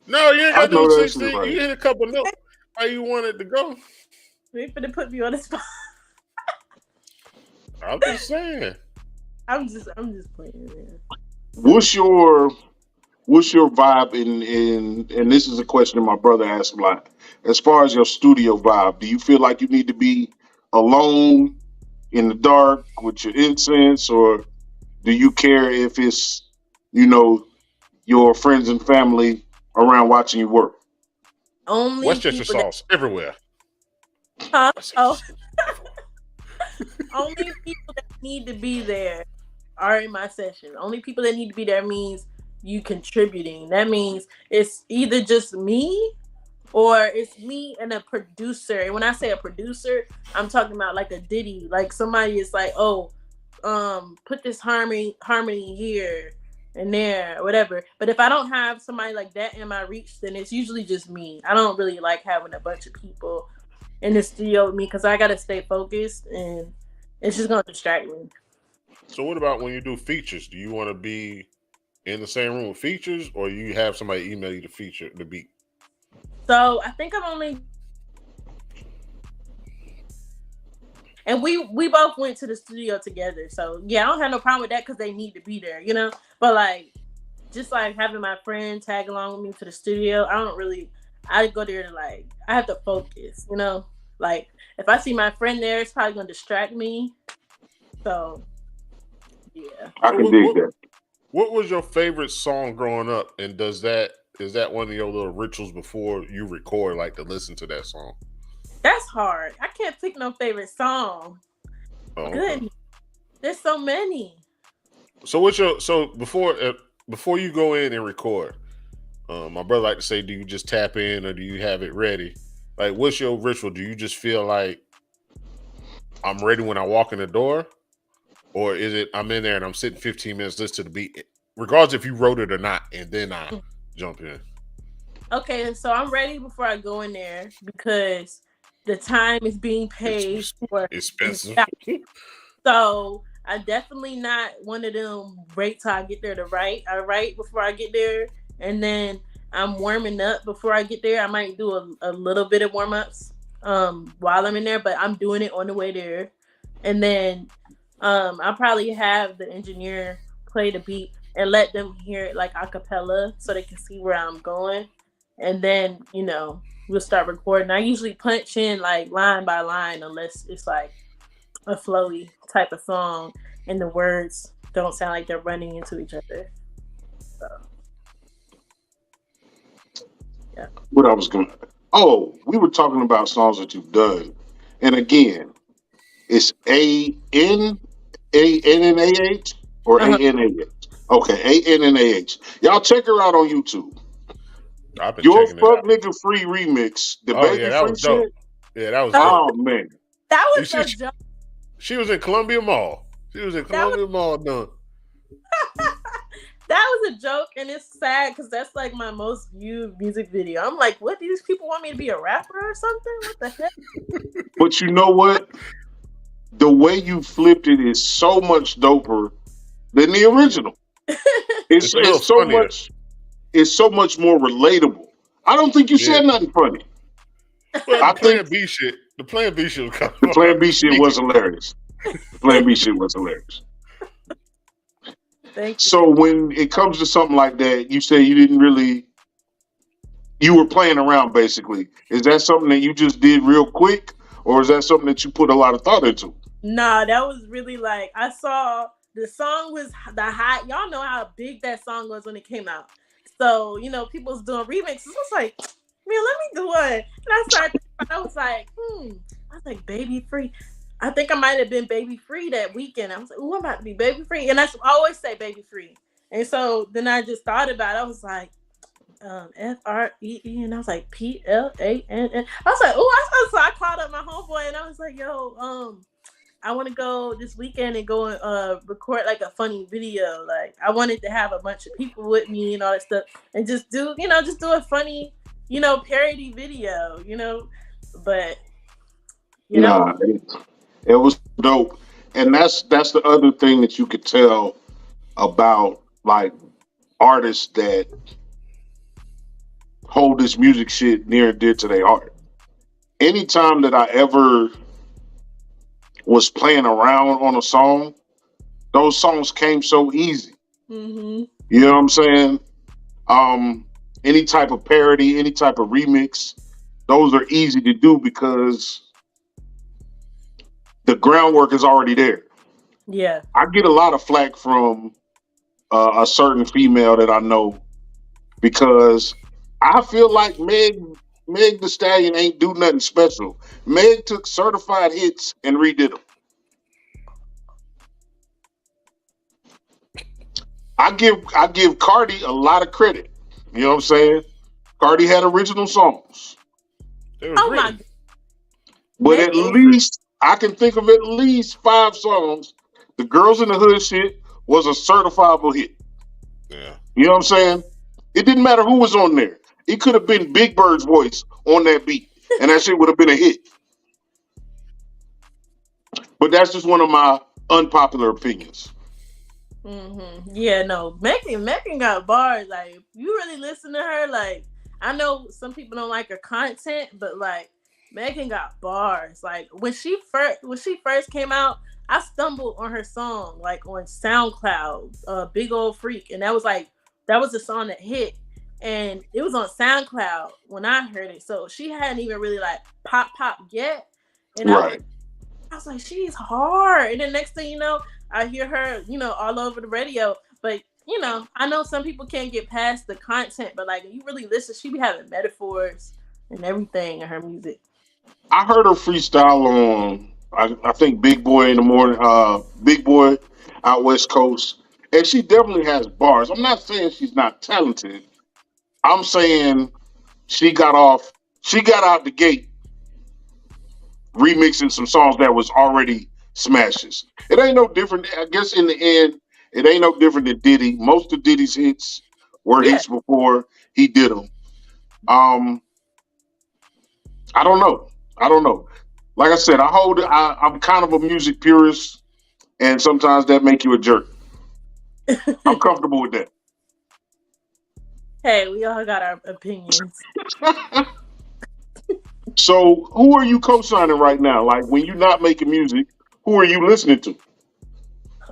No, you ain't I got to do know that shit 16. right. You hit a couple notes. How you want it to go? They finna put me on the spot. I'm just saying. I'm just playing, man. What's your vibe in and this is a question my brother asked a lot. As far as your studio vibe, do you feel like you need to be alone in the dark with your incense, or do you care if it's, you know, your friends and family around watching you work? Only Westchester people that sauce everywhere. huh? Westchester Oh, sauce everywhere. only people that need to be there are in my session. Only people that need to be there means you contributing. That means it's either just me or it's me and a producer. And when I say a producer, I'm talking about like a ditty. Like somebody is like, oh, put this harmony here and there, or whatever. But if I don't have somebody like that in my reach, then it's usually just me. I don't really like having a bunch of people in the studio with me because I gotta stay focused and it's just gonna distract me. So what about when you do features? Do you want to be in the same room with features, or you have somebody email you the feature, the beat? So I think I'm only and we both went to the studio together. So yeah, I don't have no problem with that because they need to be there, you know. But like, just like having my friend tag along with me to the studio, I don't really. I go there to like I have to focus, you know. Like if I see my friend there, it's probably gonna distract me. So yeah. I So can dig that. what was your favorite song growing up, and is that one of your little rituals before you record, like to listen to that song? That's hard. I can't pick no favorite song. Oh, okay. Goodness, there's so many. So what's your before you go in and record? My brother like to say, do you just tap in or do you have it ready? Like, what's your ritual? Do you just feel like I'm ready when I walk in the door, or is it I'm in there and I'm sitting 15 minutes listening to the beat, regardless if you wrote it or not, and then I jump in? Okay, so I'm ready before I go in there because the time is being paid It's for. expensive. So I definitely not one of them wait till I get there to write. I write before I get there, and then I'm warming up before I get there. I might do a little bit of warm ups while I'm in there, but I'm doing it on the way there. And then I'll probably have the engineer play the beat and let them hear it like a cappella so they can see where I'm going. And then, we'll start recording. I usually punch in like line by line unless it's like a flowy type of song and the words don't sound like they're running into each other. So yeah. What I was going to. Oh, we were talking about songs that you've done. And again, it's ANNAH or Uh-huh. ANAH? Okay, ANNAH. Y'all check her out on YouTube. I've been Your checking it Fuck out. Nigga Free remix, the Oh yeah, baby that free was dope. shit. Yeah, that was Oh, dope. Oh, man. that You was see, a joke. she was in Columbia Mall. She was in That was Columbia Mall done. that was a joke, and it's sad because that's like my most viewed music video. I'm like, what? These people want me to be a rapper or something? What the heck? But you know what? The way you flipped it is so much doper than the original. It's a little funnier. It's so much more relatable. I don't think you Yeah. said nothing funny. Well, I think the Plan B shit was kind the of Plan B shit was hilarious. The Plan B shit was hilarious. Thank you. So when it comes to something like that, you say you were playing around basically. Is that something that you just did real quick, or is that something that you put a lot of thought into? Nah, that was really like I saw the song was the hot. Y'all know how big that song was when it came out. So people was doing remixes. I was like, man, let me do one. And I started. I was like, I was like, baby free. I think I might have been baby free that weekend. I was like, "Ooh, I'm about to be baby free," and I always say baby free. And so then I just thought about it. I was like, FREE, and I was like PLANN. I was like, oh, so I called up my homeboy and I was like, yo, I want to go this weekend and go and record like a funny video. Like I wanted to have a bunch of people with me and all that stuff, and just do just do a funny parody video. But Nah, it was dope, and that's the other thing that you could tell about like artists that hold this music shit near and dear to their heart. Anytime that I ever was playing around on a song, those songs came so easy. hmm You know what I'm saying? Um, any type of parody, any type of remix, those are easy to do because the groundwork is already there. yeah, I get a lot of flack from a certain female that I know because I feel like Meg the Stallion ain't do nothing special. Meg took certified hits and redid them. I give Cardi a lot of credit. You know what I'm saying? Cardi had original songs, It was oh written. my, but at Megan, It was written. least I can think of at least 5 songs. The Girls in the Hood shit was a certifiable hit. Yeah. You know what I'm saying? It didn't matter who was on there. It could have been Big Bird's voice on that beat, and that shit would have been a hit. But that's just one of my unpopular opinions. Yeah, no, Megan got bars. Like, if you really listen to her, like, I know some people don't like her content, but like, Megan got bars. Like, when she first came out, I stumbled on her song like on SoundCloud, "Big Old Freak," and that was the song that hit, and it was on SoundCloud when I heard it. So she hadn't even really like pop yet, and Right. I was like, she's hard. And then next thing you know, I hear her, all over the radio. But, I know some people can't get past the content, but like, you really listen, she be having metaphors and everything in her music. I heard her freestyle on, I think Big Boy in the morning, Big Boy out West Coast, and she definitely has bars. I'm not saying she's not talented. I'm saying she got off, she got out the gate remixing some songs that was already smashes. It ain't no different. I guess in the end, it ain't no different than Diddy. Most of Diddy's hits were Yeah. hits before he did them. Um, I don't know. I don't know. Like I said, I'm kind of a music purist, and sometimes that make you a jerk. I'm comfortable with Hey, we all got our opinions. that. So, who are you co-signing right now? Like when you're not making music, who are you listening to?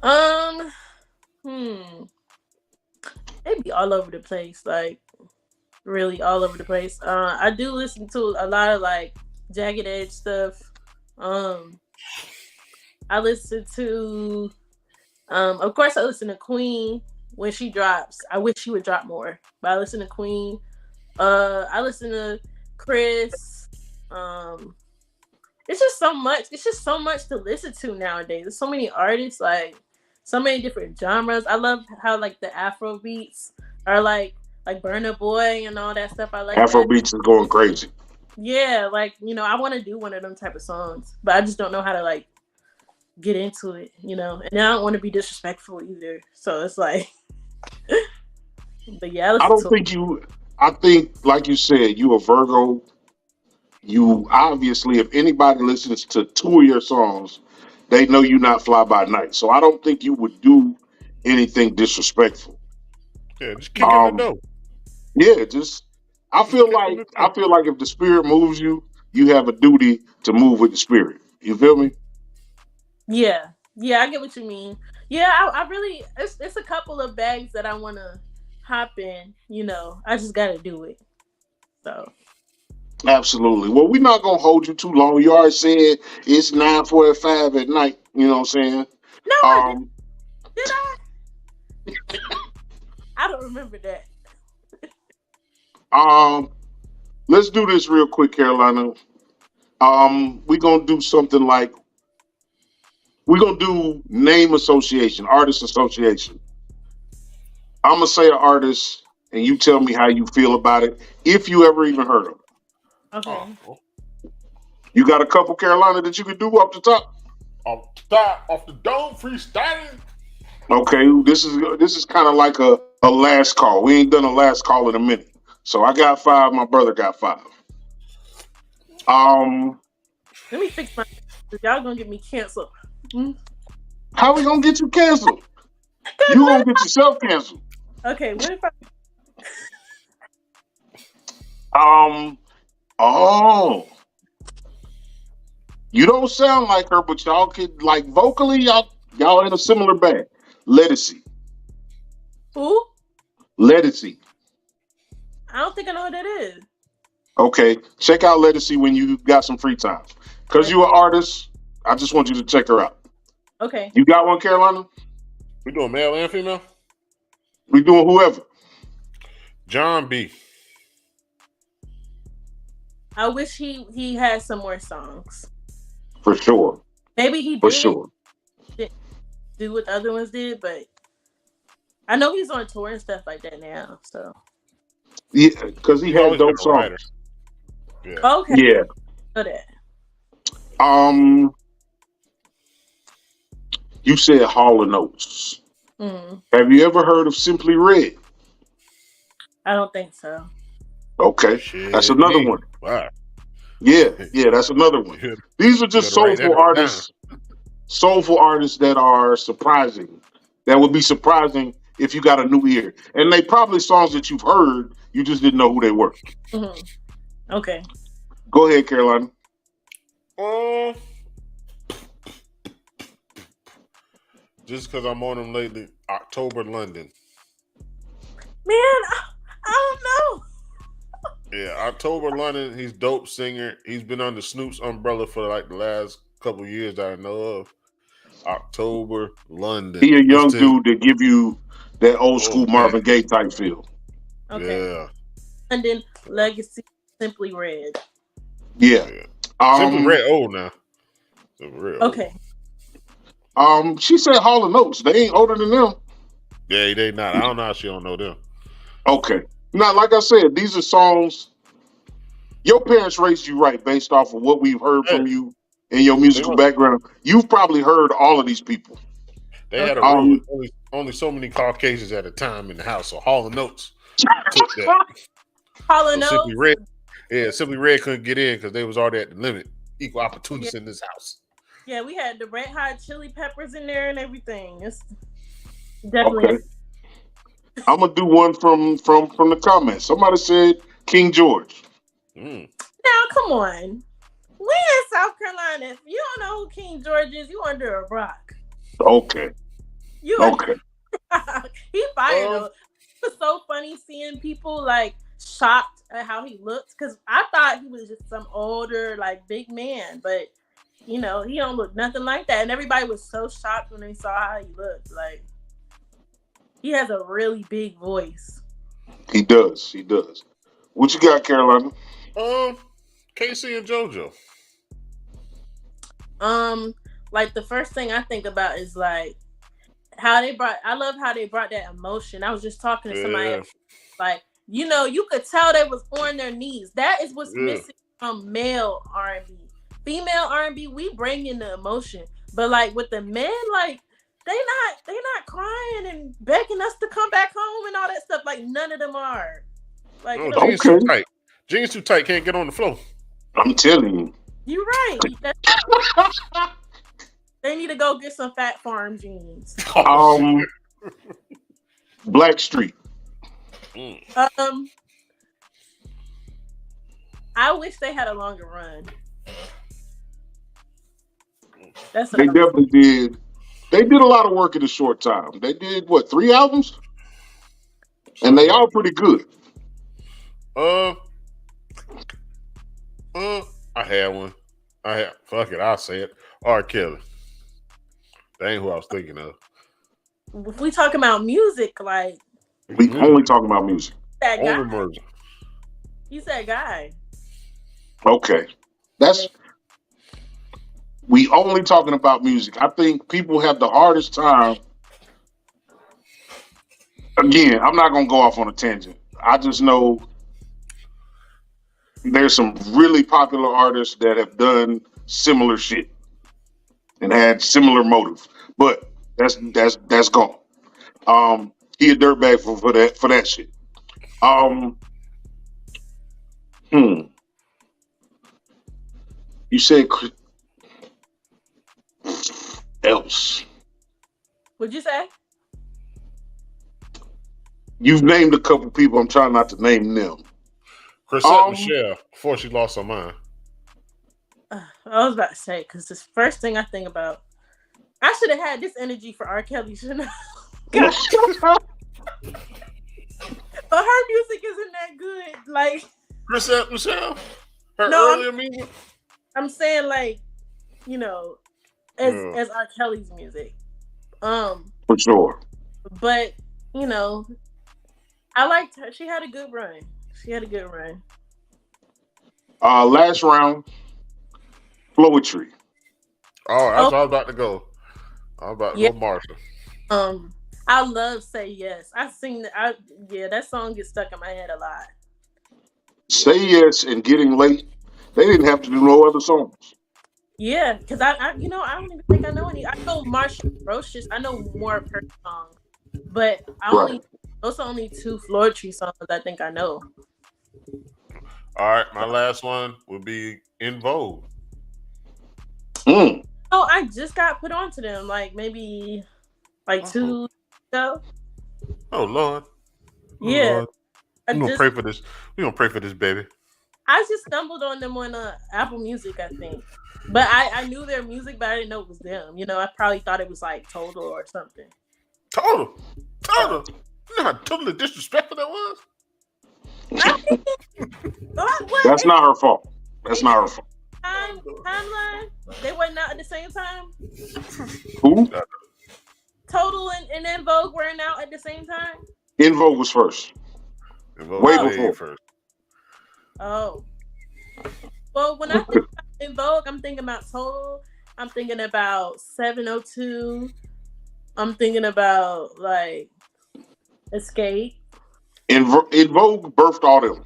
Um, hmm. It be all over the place. Like, really all over the place. I do listen to a lot of like Jagged Edge stuff. Um, I listen to of course I listen to Queen when she drops. I wish she would drop more. But I listen to Queen. I listen to Chris. Um it's just so much to listen to nowadays. There's so many artists, like so many different genres. I love how like the Afro beats are like Burna Boy and all that stuff. I like Afro that. beats is going crazy. Yeah, like, I want to do one of them type of songs, but I just don't know how to like get into it. And I don't want to be disrespectful either. So it's like, but yeah, I I listen don't to think you. I think, like you said, you a Virgo. You obviously, if anybody listens to 2 of your songs, they know you not fly by night. So I don't think you would do anything disrespectful. Yeah, just kick in the Um, door. yeah, just I Just feel kick in like the door. I feel like if the spirit moves you, you have a duty to move with the spirit. You feel me? Yeah, yeah, I get what you mean. Yeah, I really it's a couple of bags that I want to hop in. I just got to do it. So Absolutely. Well, we're not gonna hold you too long. You already said it's 9:45 at night. You know what I'm saying? no, I did. Um, Did I? I don't remember that. um, let's do this real quick, Carolina. We're gonna do something like We're gonna do name association, artist association. I'm gonna say an artist, and you tell me how you feel about it, if you ever even heard of it. Oh, Okay. You got a couple, Carolina, that you could do off the top. off the dome, freestyling. Okay, this is kind of like a last call. We ain't done a last call in a minute. So I got five. My brother got five. Um, Let me fix my. Y'all gonna get me canceled. Mm. how we gonna get you canceled? You gonna get yourself canceled? Okay, what if I? Um. Oh, you don't sound like her, but y'all could like vocally. Y'all in a similar bag. Lettucey. Who? Lettucey. I don't think I know what that is. Okay, check out Lettucey when you got some free time. Cause Let- you an artist, I just want you to check her out. Okay. You got one, Carolina? We doing male and female. We doing whoever. John B. I wish he had some more songs. For sure. Maybe he For did sure. do what the other ones did, but I know he's on tour and stuff like that now. So Yeah, because he He's had always been dope a writer. songs. Yeah. okay, Yeah. know that. Um, you said Hall and Oates. Mm, Have you ever heard of Simply Red? I don't think so. Okay. That's Shit, another me. one. Wow. Yeah, that's another one. You These are just gotta write that down. soulful artists that are surprising. That would be surprising if you got a new ear. And they probably songs that you've heard, you just didn't know who they were. Hmm. Okay. Go ahead, Carolina. Um, just because I'm on them lately, October London. Man, I don't know. Yeah, October London. He's dope singer. He's been under Snoop's umbrella for like the last couple years that I know of. October London. He a young Listen to dude that give you that old his, school oh man, Marvin Gaye type feel. Okay. yeah, London Legacy, Simply Red. Yeah. yeah. Simply Um. Red old now. Simply Red old. Okay. She said Hall and Oates. They ain't older than them. Yeah, they not. I don't know how she don't know them. Okay. Now, like I said, these are songs your parents raised you right based off of what we've heard Hey, from you in your they musical was background. You've probably heard all of these people. they had a Okay. rule. Only so many Caucasians at a time in the house. So Hall and Oates took that. Hall So and Simply Oates. Red, Simply Red couldn't get in because they was already at the limit. Equal opportunists in this house. Yeah, we had the red hot chili peppers in there and everything. It's definitely. Okay. I'm gonna do one from the comments. Somebody said King George. Mm. Now, come on. We in South Carolina. If you don't know who King George is, you under a rock. Okay. You Okay. he fired Um, though. It was so funny seeing people like shocked at how he looked because I thought he was just some older like big man, but you know he don't look nothing like that. And everybody was so shocked when they saw how he looked. Like he has a really big voice. He does. He does. What you got, Carolina? Casey and JoJo. Like the first thing I think about is like how they brought. I love how they brought that emotion. I was just talking to somebody Yeah, else, like you could tell they was on their knees. That is what's yeah. missing from male R&B. Female R&B, we bring in the emotion, but like with the men, like they not crying and begging us to come back home and all that stuff. Like none of them are. Like No, it don't- jeans too tight. Jeans too tight. Can't get on the floor. I'm telling you. you're right. They need to go get some Fat Farm jeans. Oh, shit. Blackstreet. Mm. I wish they had a longer run. That's They definitely did. They did a lot of work in a short time. They did what, 3 albums? And they all pretty good. I had one. Fuck it. I'll say it. R. Kelly. That ain't who I was thinking of. If we talk about music, like We only talking about music. that guy. Only merger. He's that guy. Okay. That's We only talking about music. I think people have the hardest time. Again, I'm not gonna go off on a tangent. I just know there's some really popular artists that have done similar shit and had similar motive, but that's gone. He a dirtbag for that shit. Um, hmm. You said else. Would you say? You've named a couple people. I'm trying not to name them. Chrisette Um, Michelle before she lost her mind. I was about to say because the first thing I think about, I should have had this energy for R. Kelly. Shouldn't I? God, but her music isn't that good. Like Chrisette Michelle, her no, earlier music. I'm saying like you know Yeah. as R. Kelly's music. for sure. But you know, I liked her. She had a good run. She had a good run. Last round, poetry. Oh, that's Oh what I was about to go. I was about to yeah. go Marshall. I love "Say Yes." I sing that. Yeah, that song gets stuck in my head a lot. Say yes and getting late. They didn't have to do no other songs. Yeah, because I don't even think I know any. I know Marsha Roches. I know more of her songs, but Right. those are only two Floetry songs I think I know. All right, my last one would be In Vogue. Mm. Oh, I just got put onto them like maybe like Oh, 2 ago. oh Lord, oh Yeah, Lord. I We're gonna just pray for this. We're gonna pray for this baby. I just stumbled on them on Apple Music, I think. But I knew their music, but I didn't know it was them. You know, I probably thought it was like Total or something. Total, Uh, total. You know how totally disrespectful that was. I think what That's not her fault. That's ain't not that her fault. timeline? They wasn't out at the same time. Who? Total and then Vogue weren't out at the same time. In Vogue was first. In Vogue Way Oh, way before. first. oh. Well, when I think about in Vogue, I'm thinking about Total. I'm thinking about 702. I'm thinking about like Escape. In Vogue birthed all them.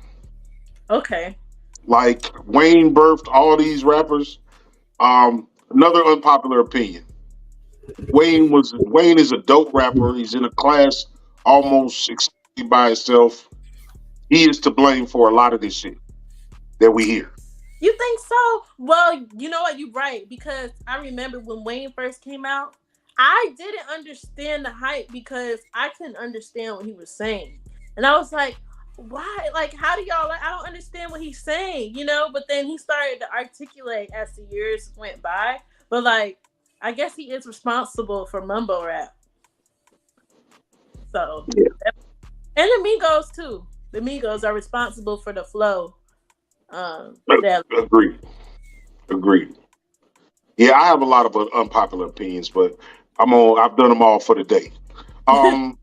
Okay. Like Wayne birthed all these rappers. Another unpopular opinion. Wayne is a dope rapper. He's in a class almost exclusively by himself. He is to blame for a lot of this shit that we hear. You think so? Well, you know what? You're right because I remember when Wayne first came out, I didn't understand the hype because I couldn't understand what he was saying, and I was like, "Why? Like, how do y'all? Like, I don't understand what he's saying, you know." But then he started to articulate as the years went by. But like, I guess he is responsible for mumble rap. So, Yeah, and the Migos too. The Migos are responsible for the flow. That agreed. Agreed. Yeah, I have a lot of unpopular opinions, but I've done them all for the day. Um,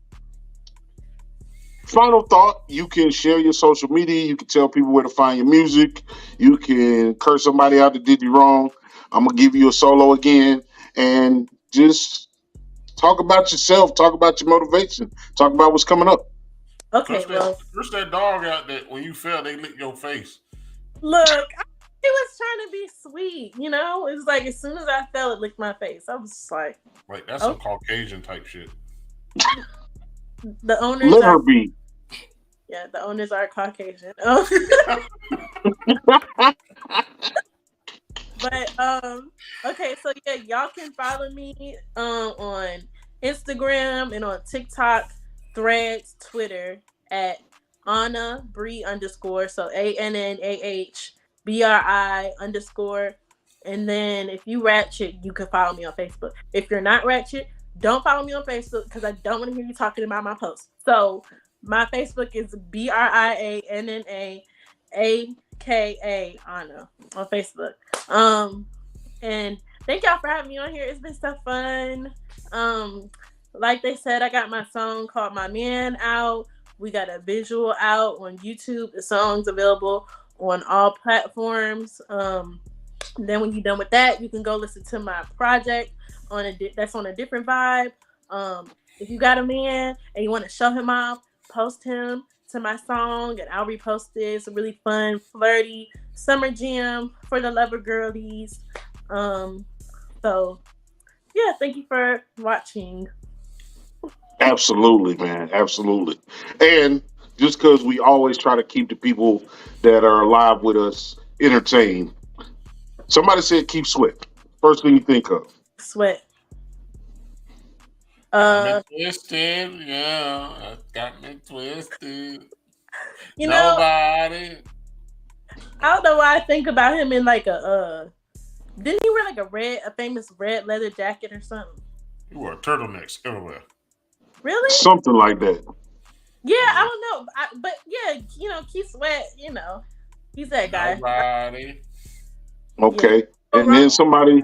Final thought: you can share your social media. You can tell people where to find your music. You can curse somebody out that did you wrong. I'm gonna give you a solo again, and just talk about yourself. Talk about your motivation. Talk about what's coming up. okay. Well, Curse that dog out that when you fell, they lick your face. look, he was trying to be sweet, you know? It was like as soon as I fell, it licked my face. I was just like, Like that's oh, some Caucasian type shit. the owners Let are, her be. yeah, the owners are Caucasian. Oh. But okay, so yeah, y'all can follow me on Instagram and on TikTok, Threads, Twitter at Anna Bree underscore. So ANNAHBRI underscore. And then if you ratchet, you can follow me on Facebook. If you're not ratchet, don't follow me on Facebook because I don't want to hear you talking about my posts. So my Facebook is BRIANNAAKA Anna on Facebook. Um, and thank y'all for having me on here. It's been so fun. Like they said, I got my song called My Man out. We got a visual out on YouTube. The song's available on all platforms. Then when you're done with that, you can go listen to my project on that's on a different vibe. If you got a man and you want to show him off, post him to my song and I'll repost it. It's a really fun, flirty summer jam for the lover girlies. Um, so yeah, thank you for watching. Absolutely, man. Absolutely. And just because we always try to keep the people that are alive with us entertained, somebody said keep sweat. First thing you think of. Sweat. Got me Uh, twisted, yeah. Got me twisted. you know, Nobody. I don't know why I think about him in like a didn't he wear like a famous red leather jacket or something? You wore turtlenecks everywhere. Really? Something like that. Yeah, Yeah. I don't know. But yeah, Keith Sweat, he's that guy. Nobody. Yeah. Okay. So And then wrong. somebody,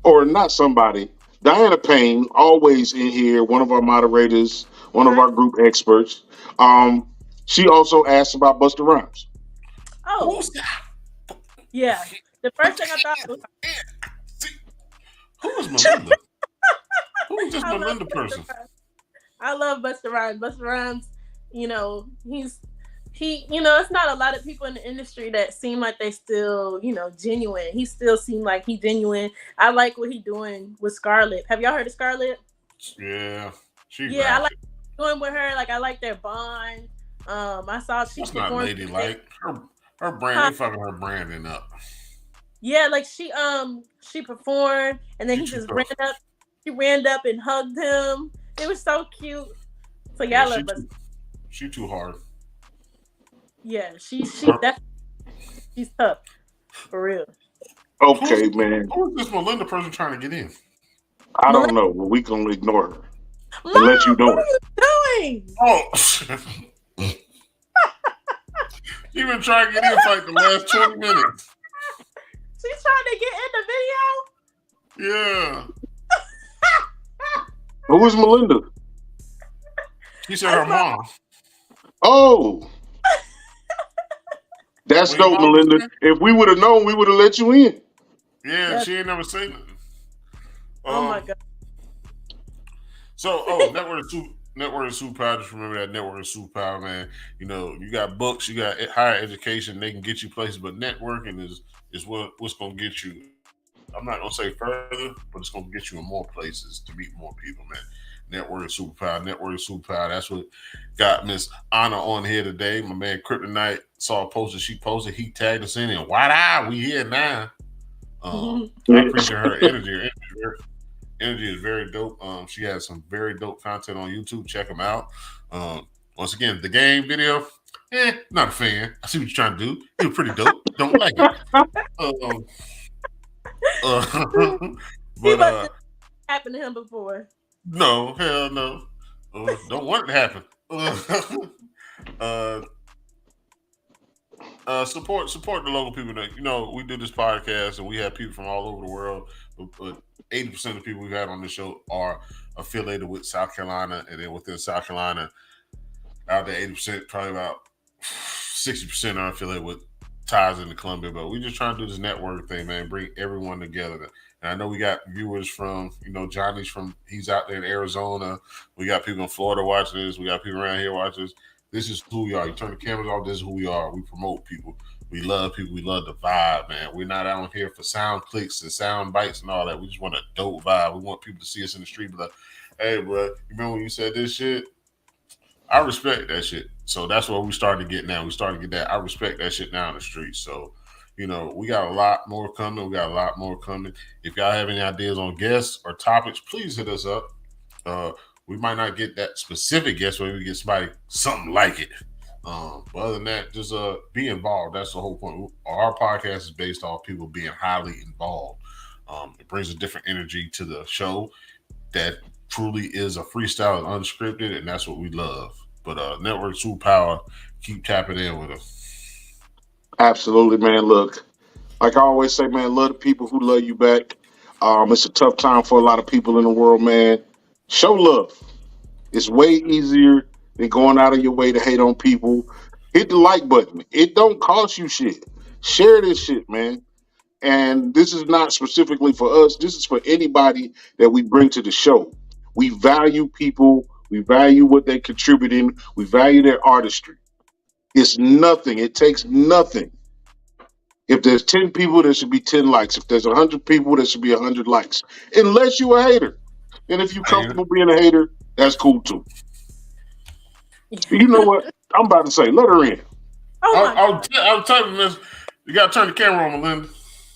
or not somebody, Diana Payne, always in here, one of our moderators, one of Huh? our group experts. Um, she also asked about Busta Rhymes. Oh, Who's that? yeah. The first thing I thought was See, who is Melinda? Who is this I love Melinda Busta person? Rhymes. I love Busta Rhymes. Busta Rhymes, it's not a lot of people in the industry that seem like they still, genuine. He still seemed like he genuine. I like what he doing with Scarlett. Have y'all heard of Scarlett? Yeah, she Yeah, I like ratchet. doing with her. Like I like their bond. I saw she That's not performed. ladylike. Her brand, Huh? they fucking her branding up. Yeah, like she performed, and then She he too just ran tough. up. She ran up and hugged him. It was so cute. So yeah, Yeah, I love Busta. she too hard. Yeah, she's Her, definitely she's tough for real. who's Okay, man. who's this Melinda person trying to get in? I Melinda, don't know, but we can ignore her and let you Mom, what know are it. you doing? Oh, you been trying to get in for like the last 20 minutes. She's trying to get in the video. Yeah. Who is Melinda? She said her That's my mom. Oh, that's Well, your dope, mom was Melinda. there? If we would have known, we would have let you in. Yeah, that's, she ain't never seen it. oh my Um, god. so network is superpower. Just remember that network is superpower, man. You got books, you got higher education, they can get you places, but networking is what's gonna get you. I'm not gonna say further, but it's gonna get you in more places to meet more people, man. Network is superpower. Network is superpower. That's what got Miss Anna on here today. My man Kryptonite saw a poster she posted. He tagged us in, and why we here now? I appreciate her energy. Energy is very dope. She has some very dope content on YouTube. Check them out. Once again, the game video, not a fan. I see what you're trying to do. It was pretty dope. Don't like it. Um, He but must have happened to him before. no, hell no. Don't want it to happen. uh, support the local people. That we do this podcast and we have people from all over the world. But 80% of the people we've had on the show are affiliated with South Carolina, and then within South Carolina, out there 80%, probably about 60% are affiliated with ties into Columbia. But we just trying to do this network thing, man. Bring everyone together. And I know we got viewers from, Johnny's he's out there in Arizona. We got people in Florida watching this. We got people around here watching this. This is who we are. You turn the cameras off, this is who we are. We promote people. We love people. We love the vibe, man. We're not out here for sound clicks and sound bites and all that. We just want a dope vibe. We want people to see us in the street and be like, hey, bro, you remember when you said this shit? I respect that shit. So that's what we starting to get now. We starting to get that. I respect that shit now in the streets. So, we got a lot more coming. We got a lot more coming. If y'all have any ideas on guests or topics, please hit us up. We might not get that specific guest, but we get somebody something like it. But other than that, just be involved. That's the whole point. Our podcast is based off people being highly involved. It brings a different energy to the show that truly is a freestyle and unscripted, and that's what we love. But Network Superpower, keep tapping in with us. Absolutely, man. Look, like I always say, man, love the people who love you back. It's a tough time for a lot of people in the world, man. Show love. It's way easier than going out of your way to hate on people. Hit the like button. It don't cost you shit. Share this shit, man. and this is not specifically for us. This is for anybody that we bring to the show. We value people. We value what they're contributing. We value their artistry. It's nothing. It takes nothing. If there's 10 people, there should be 10 likes. If there's 100 people, there should be 100 likes. Unless you're a hater. And if you're Hey, comfortable being a hater, that's cool too. Yeah. You know what? I'm about to say, let her in. Oh my God. I'll tell you this. You gotta turn the camera on, Melinda.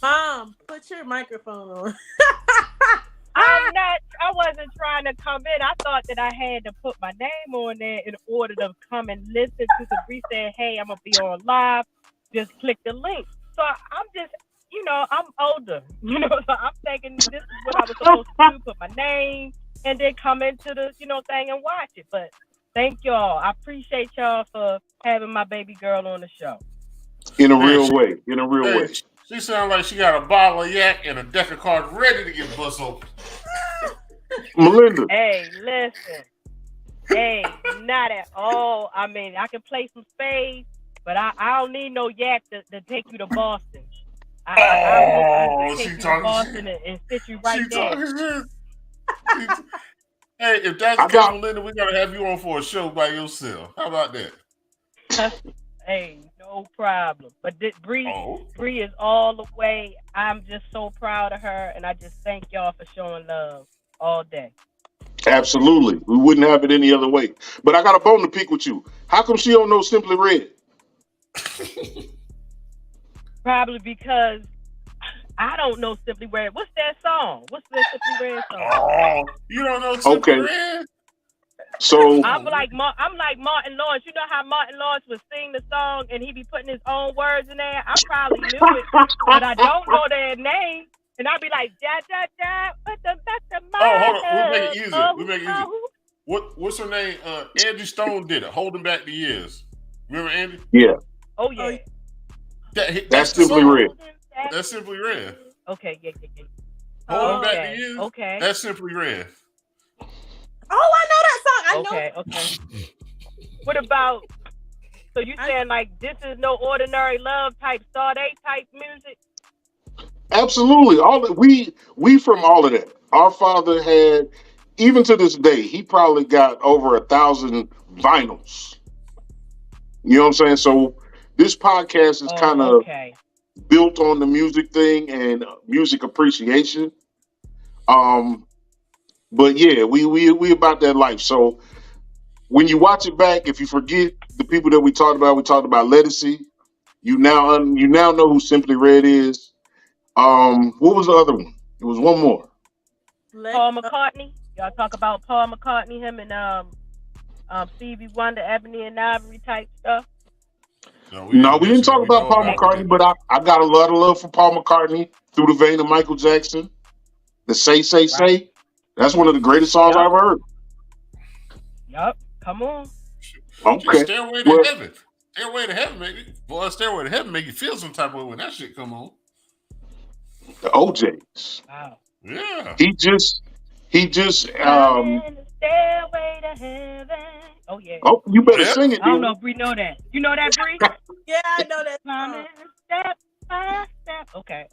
Mom, put your microphone on. I wasn't trying to come in. I thought that I had to put my name on there in order to come and listen to the Bree said, hey, I'm going to be on live. Just click the link. So I'm just, I'm older, so I'm thinking this is what I was supposed to do, put my name and then come into the, thing and watch it. But thank y'all. I appreciate y'all for having my baby girl on the show. In a real way. In a real way. She sounds like she got a bottle of yak and a deck of cards ready to get bust open. Melinda. Hey, listen. Hey, not at all. I mean, I can play some spades, but I don't need no yak to take you to Boston. I will take you to Boston and sit you right there. Hey, if that's the case, Melinda, we gotta have you on for a show by yourself. How about that? Hey, no problem. But Bree is all the way. I'm just so proud of her, and I just thank y'all for showing love all day. Absolutely. We wouldn't have it any other way. But I got a bone to pick with you. How come she don't know Simply Red? Probably because I don't know Simply Red. What's that song? What's the Simply Red song? Oh, you don't know Simply Red? So I'm like Martin Lawrence. You know how Martin Lawrence would sing the song and he be putting his own words in there? I probably knew it, but I don't know their name. And I'd be like, da da da, but the hold on. We'll make it easy. What's her name? Angie Stone did it. Holding Back the Years. Remember Angie? Yeah. Oh yeah. That's Simply Red. That's Simply Red. Okay, yeah. Holding Back the Years. Okay. That's Simply Red. Oh, I know that song. Okay. What about? So you saying like this is no ordinary love type Sade type music? Absolutely. We from all of that. Our father had, even to this day, he probably got over 1,000 vinyls. You know what I'm saying? So this podcast is kind of built on the music thing and music appreciation. But yeah, we about that life. So when you watch it back, if you forget the people that we talked about Lettucey. You now know who Simply Red is. What was the other one? It was one more. Paul McCartney. Y'all talk about Paul McCartney, him and Stevie Wonder, Ebony and Ivory type stuff. No, we didn't talk about Paul McCartney, but I got a lot of love for Paul McCartney through the vein of Michael Jackson. The Say. That's one of the greatest songs I've ever heard. Yup. Come on. Okay. Stairway to Heaven. Stairway to Heaven, Stairway to Heaven make you feel some type of way when that shit come on. The OJs. Wow. Yeah. He just Stairway to Heaven. Oh yeah. Oh, you better sing it. I don't know if we know that. You know that, Bree? Yeah, I know that. Step by step. Okay.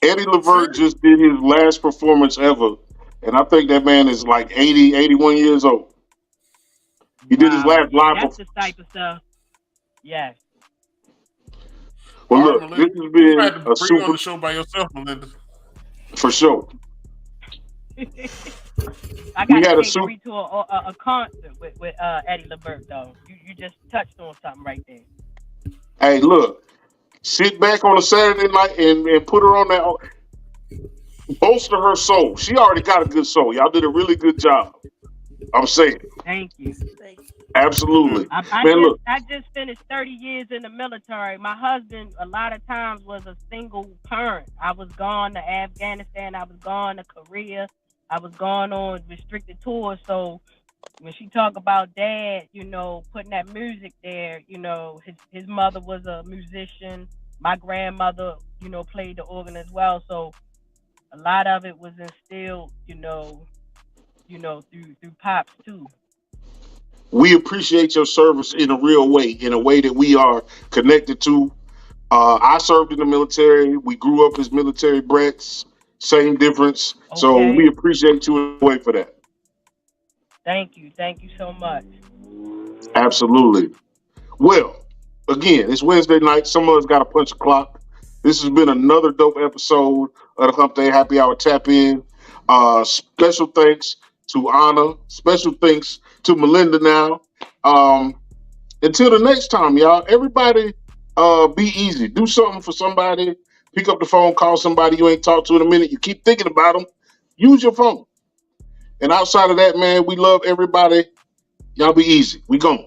Eddie Levert just did his last performance ever, and I think that man is like 80, 81 years old. He did his last live performance. That's the type of stuff. Yes. Well, look, this has been a super on the show by yourself, Melinda. For sure. I got to take Bree to a concert with Eddie Levert, though. You just touched on something right there. Hey, look, sit back on a Saturday night and put her on that. Bolster her soul. She already got a good soul. Y'all did a really good job. I'm saying. Thank you. Absolutely. I just finished 30 years in the military. My husband, a lot of times, was a single parent. I was gone to Afghanistan. I was gone to Korea. I was gone on restricted tours. So when she talk about dad, putting that music there, his mother was a musician. My grandmother, played the organ as well. So a lot of it was instilled, through pops too. We appreciate your service in a real way, in a way that we are connected to. I served in the military. We grew up as military brats. Same difference. So we Okay. appreciate you in a way for that. Thank you. Thank you so much. Absolutely. Well, again, it's Wednesday night. Some of us got to punch the clock. This has been another dope episode of the Hump Day Happy Hour Tap In. Special thanks to Anna. Special thanks to Melinda now. Um, until the next time, y'all, everybody be easy. Do something for somebody. Pick up the phone, call somebody you ain't talked to in a minute. You keep thinking about them. Use your phone. And outside of that, man, we love everybody. Y'all be easy. We gone.